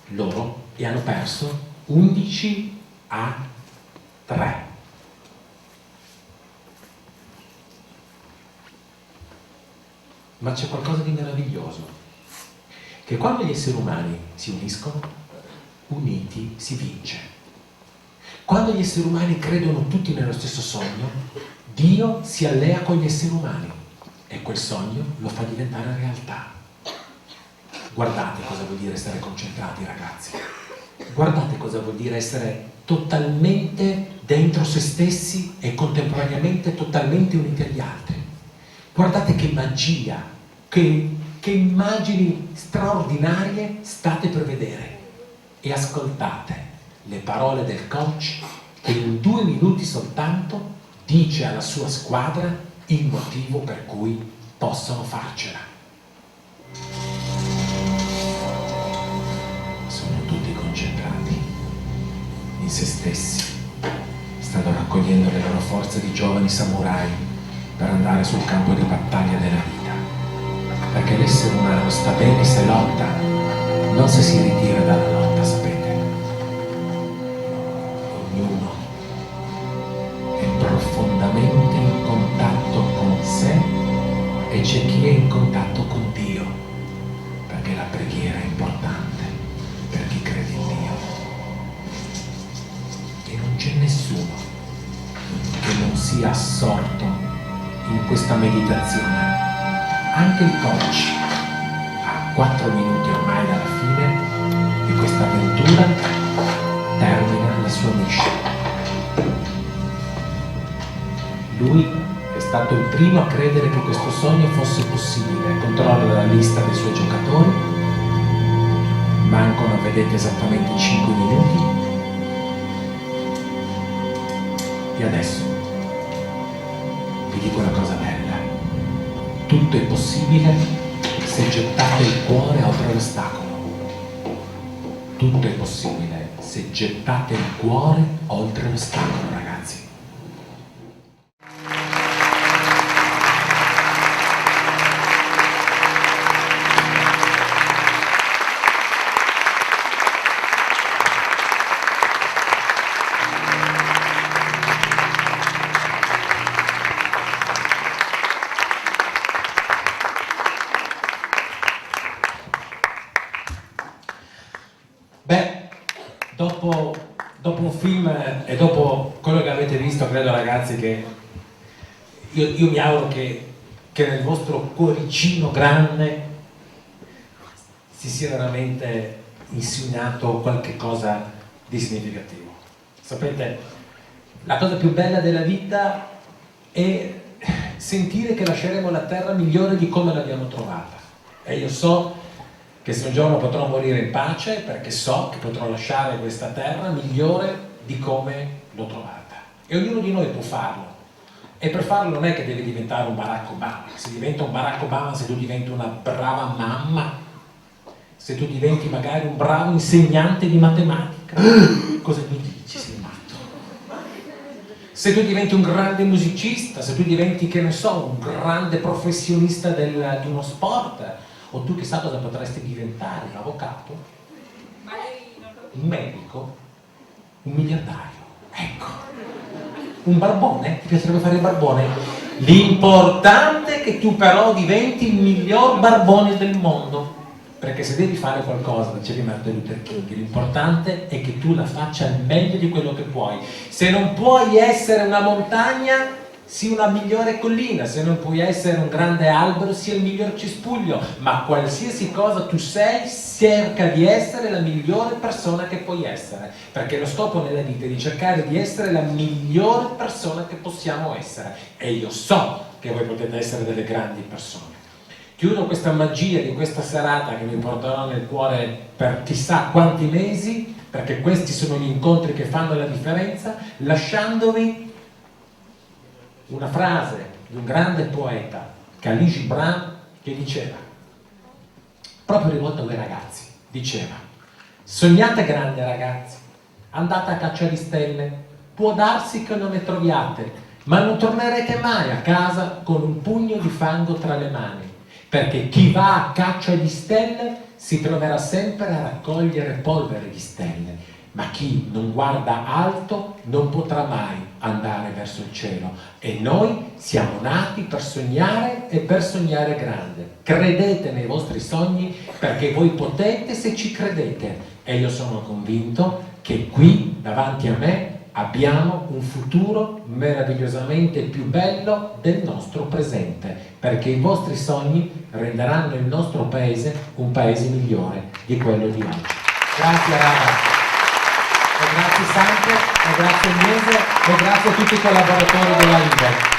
S1: loro, e hanno perso 11-3. Ma c'è qualcosa di meraviglioso, che quando gli esseri umani si uniscono, uniti si vince. Quando gli esseri umani credono tutti nello stesso sogno, Dio si allea con gli esseri umani e quel sogno lo fa diventare realtà. Guardate cosa vuol dire essere concentrati, ragazzi. Guardate cosa vuol dire essere totalmente dentro se stessi e contemporaneamente totalmente uniti agli altri. Guardate che magia, che immagini straordinarie state per vedere, e ascoltate le parole del coach che in 2 minuti soltanto dice alla sua squadra il motivo per cui possono farcela. Sono tutti concentrati in se stessi, stanno raccogliendo le loro forze di giovani samurai per andare sul campo di battaglia della vita, perché l'essere umano sta bene se lotta, non se si ritira dalla lotta, sapete. Ognuno è profondamente in contatto con sé e c'è chi è in contatto con Dio, perché la preghiera è importante per chi crede in Dio. E non c'è nessuno che non sia assorto in questa meditazione. Anche il coach, a 4 minuti ormai dalla fine di questa avventura, termina la sua mission. Lui è stato il primo a credere che questo sogno fosse possibile. Controlla la lista dei suoi giocatori, mancano, vedete, esattamente 5 minuti, e adesso vi dico una cosa bella: tutto è possibile se gettate il cuore oltre l'ostacolo. Tutto è possibile se gettate il cuore oltre l'ostacolo, ragazzi. Beh, dopo un film e dopo quello che avete avete visto, credo ragazzi, che io mi auguro che nel vostro cuoricino grande si sia veramente insinuato qualche cosa di significativo. Sapete, la cosa più bella della vita è sentire che lasceremo la terra migliore di come l'abbiamo trovata. E io so che se un giorno potrò morire in pace, perché so che potrò lasciare questa terra migliore di come l'ho trovata. E ognuno di noi può farlo. E per farlo non è che devi diventare un Barack Obama. Si diventa un Barack Obama se tu diventi una brava mamma, se tu diventi magari un bravo insegnante di matematica. Cosa mi dici? Sei matto. Se tu diventi un grande musicista, se tu diventi, che ne so, un grande professionista di uno sport, o tu chissà cosa potresti diventare, un avvocato, un medico, un miliardario, ecco. Un barbone? Ti piacerebbe fare il barbone? L'importante è che tu però diventi il miglior barbone del mondo, perché se devi fare qualcosa, dicevi Martin Luther King, l'importante è che tu la faccia al meglio di quello che puoi. Se non puoi essere una montagna, sii una migliore collina. Se non puoi essere un grande albero, sii il miglior cespuglio. Ma qualsiasi cosa tu sei, cerca di essere la migliore persona che puoi essere, perché lo scopo nella vita è di cercare di essere la migliore persona che possiamo essere, e io so che voi potete essere delle grandi persone. Chiudo questa magia di questa serata che mi porterò nel cuore per chissà quanti mesi, perché questi sono gli incontri che fanno la differenza, lasciandovi una frase di un grande poeta, Khalil Gibran, che diceva, proprio rivolto a voi ragazzi, diceva: sognate grande ragazzi, andate a caccia di stelle, può darsi che non ne troviate, ma non tornerete mai a casa con un pugno di fango tra le mani, perché chi va a caccia di stelle si troverà sempre a raccogliere polvere di stelle, ma chi non guarda alto non potrà mai andare verso il cielo. E noi siamo nati per sognare e per sognare grande. Credete nei vostri sogni, perché voi potete se ci credete, e io sono convinto che qui davanti a me abbiamo un futuro meravigliosamente più bello del nostro presente, perché i vostri sogni renderanno il nostro paese un paese migliore di quello di oggi. Grazie raga, e grazie Sante, e grazie Mese, e grazie a tutti i collaboratori della Liber.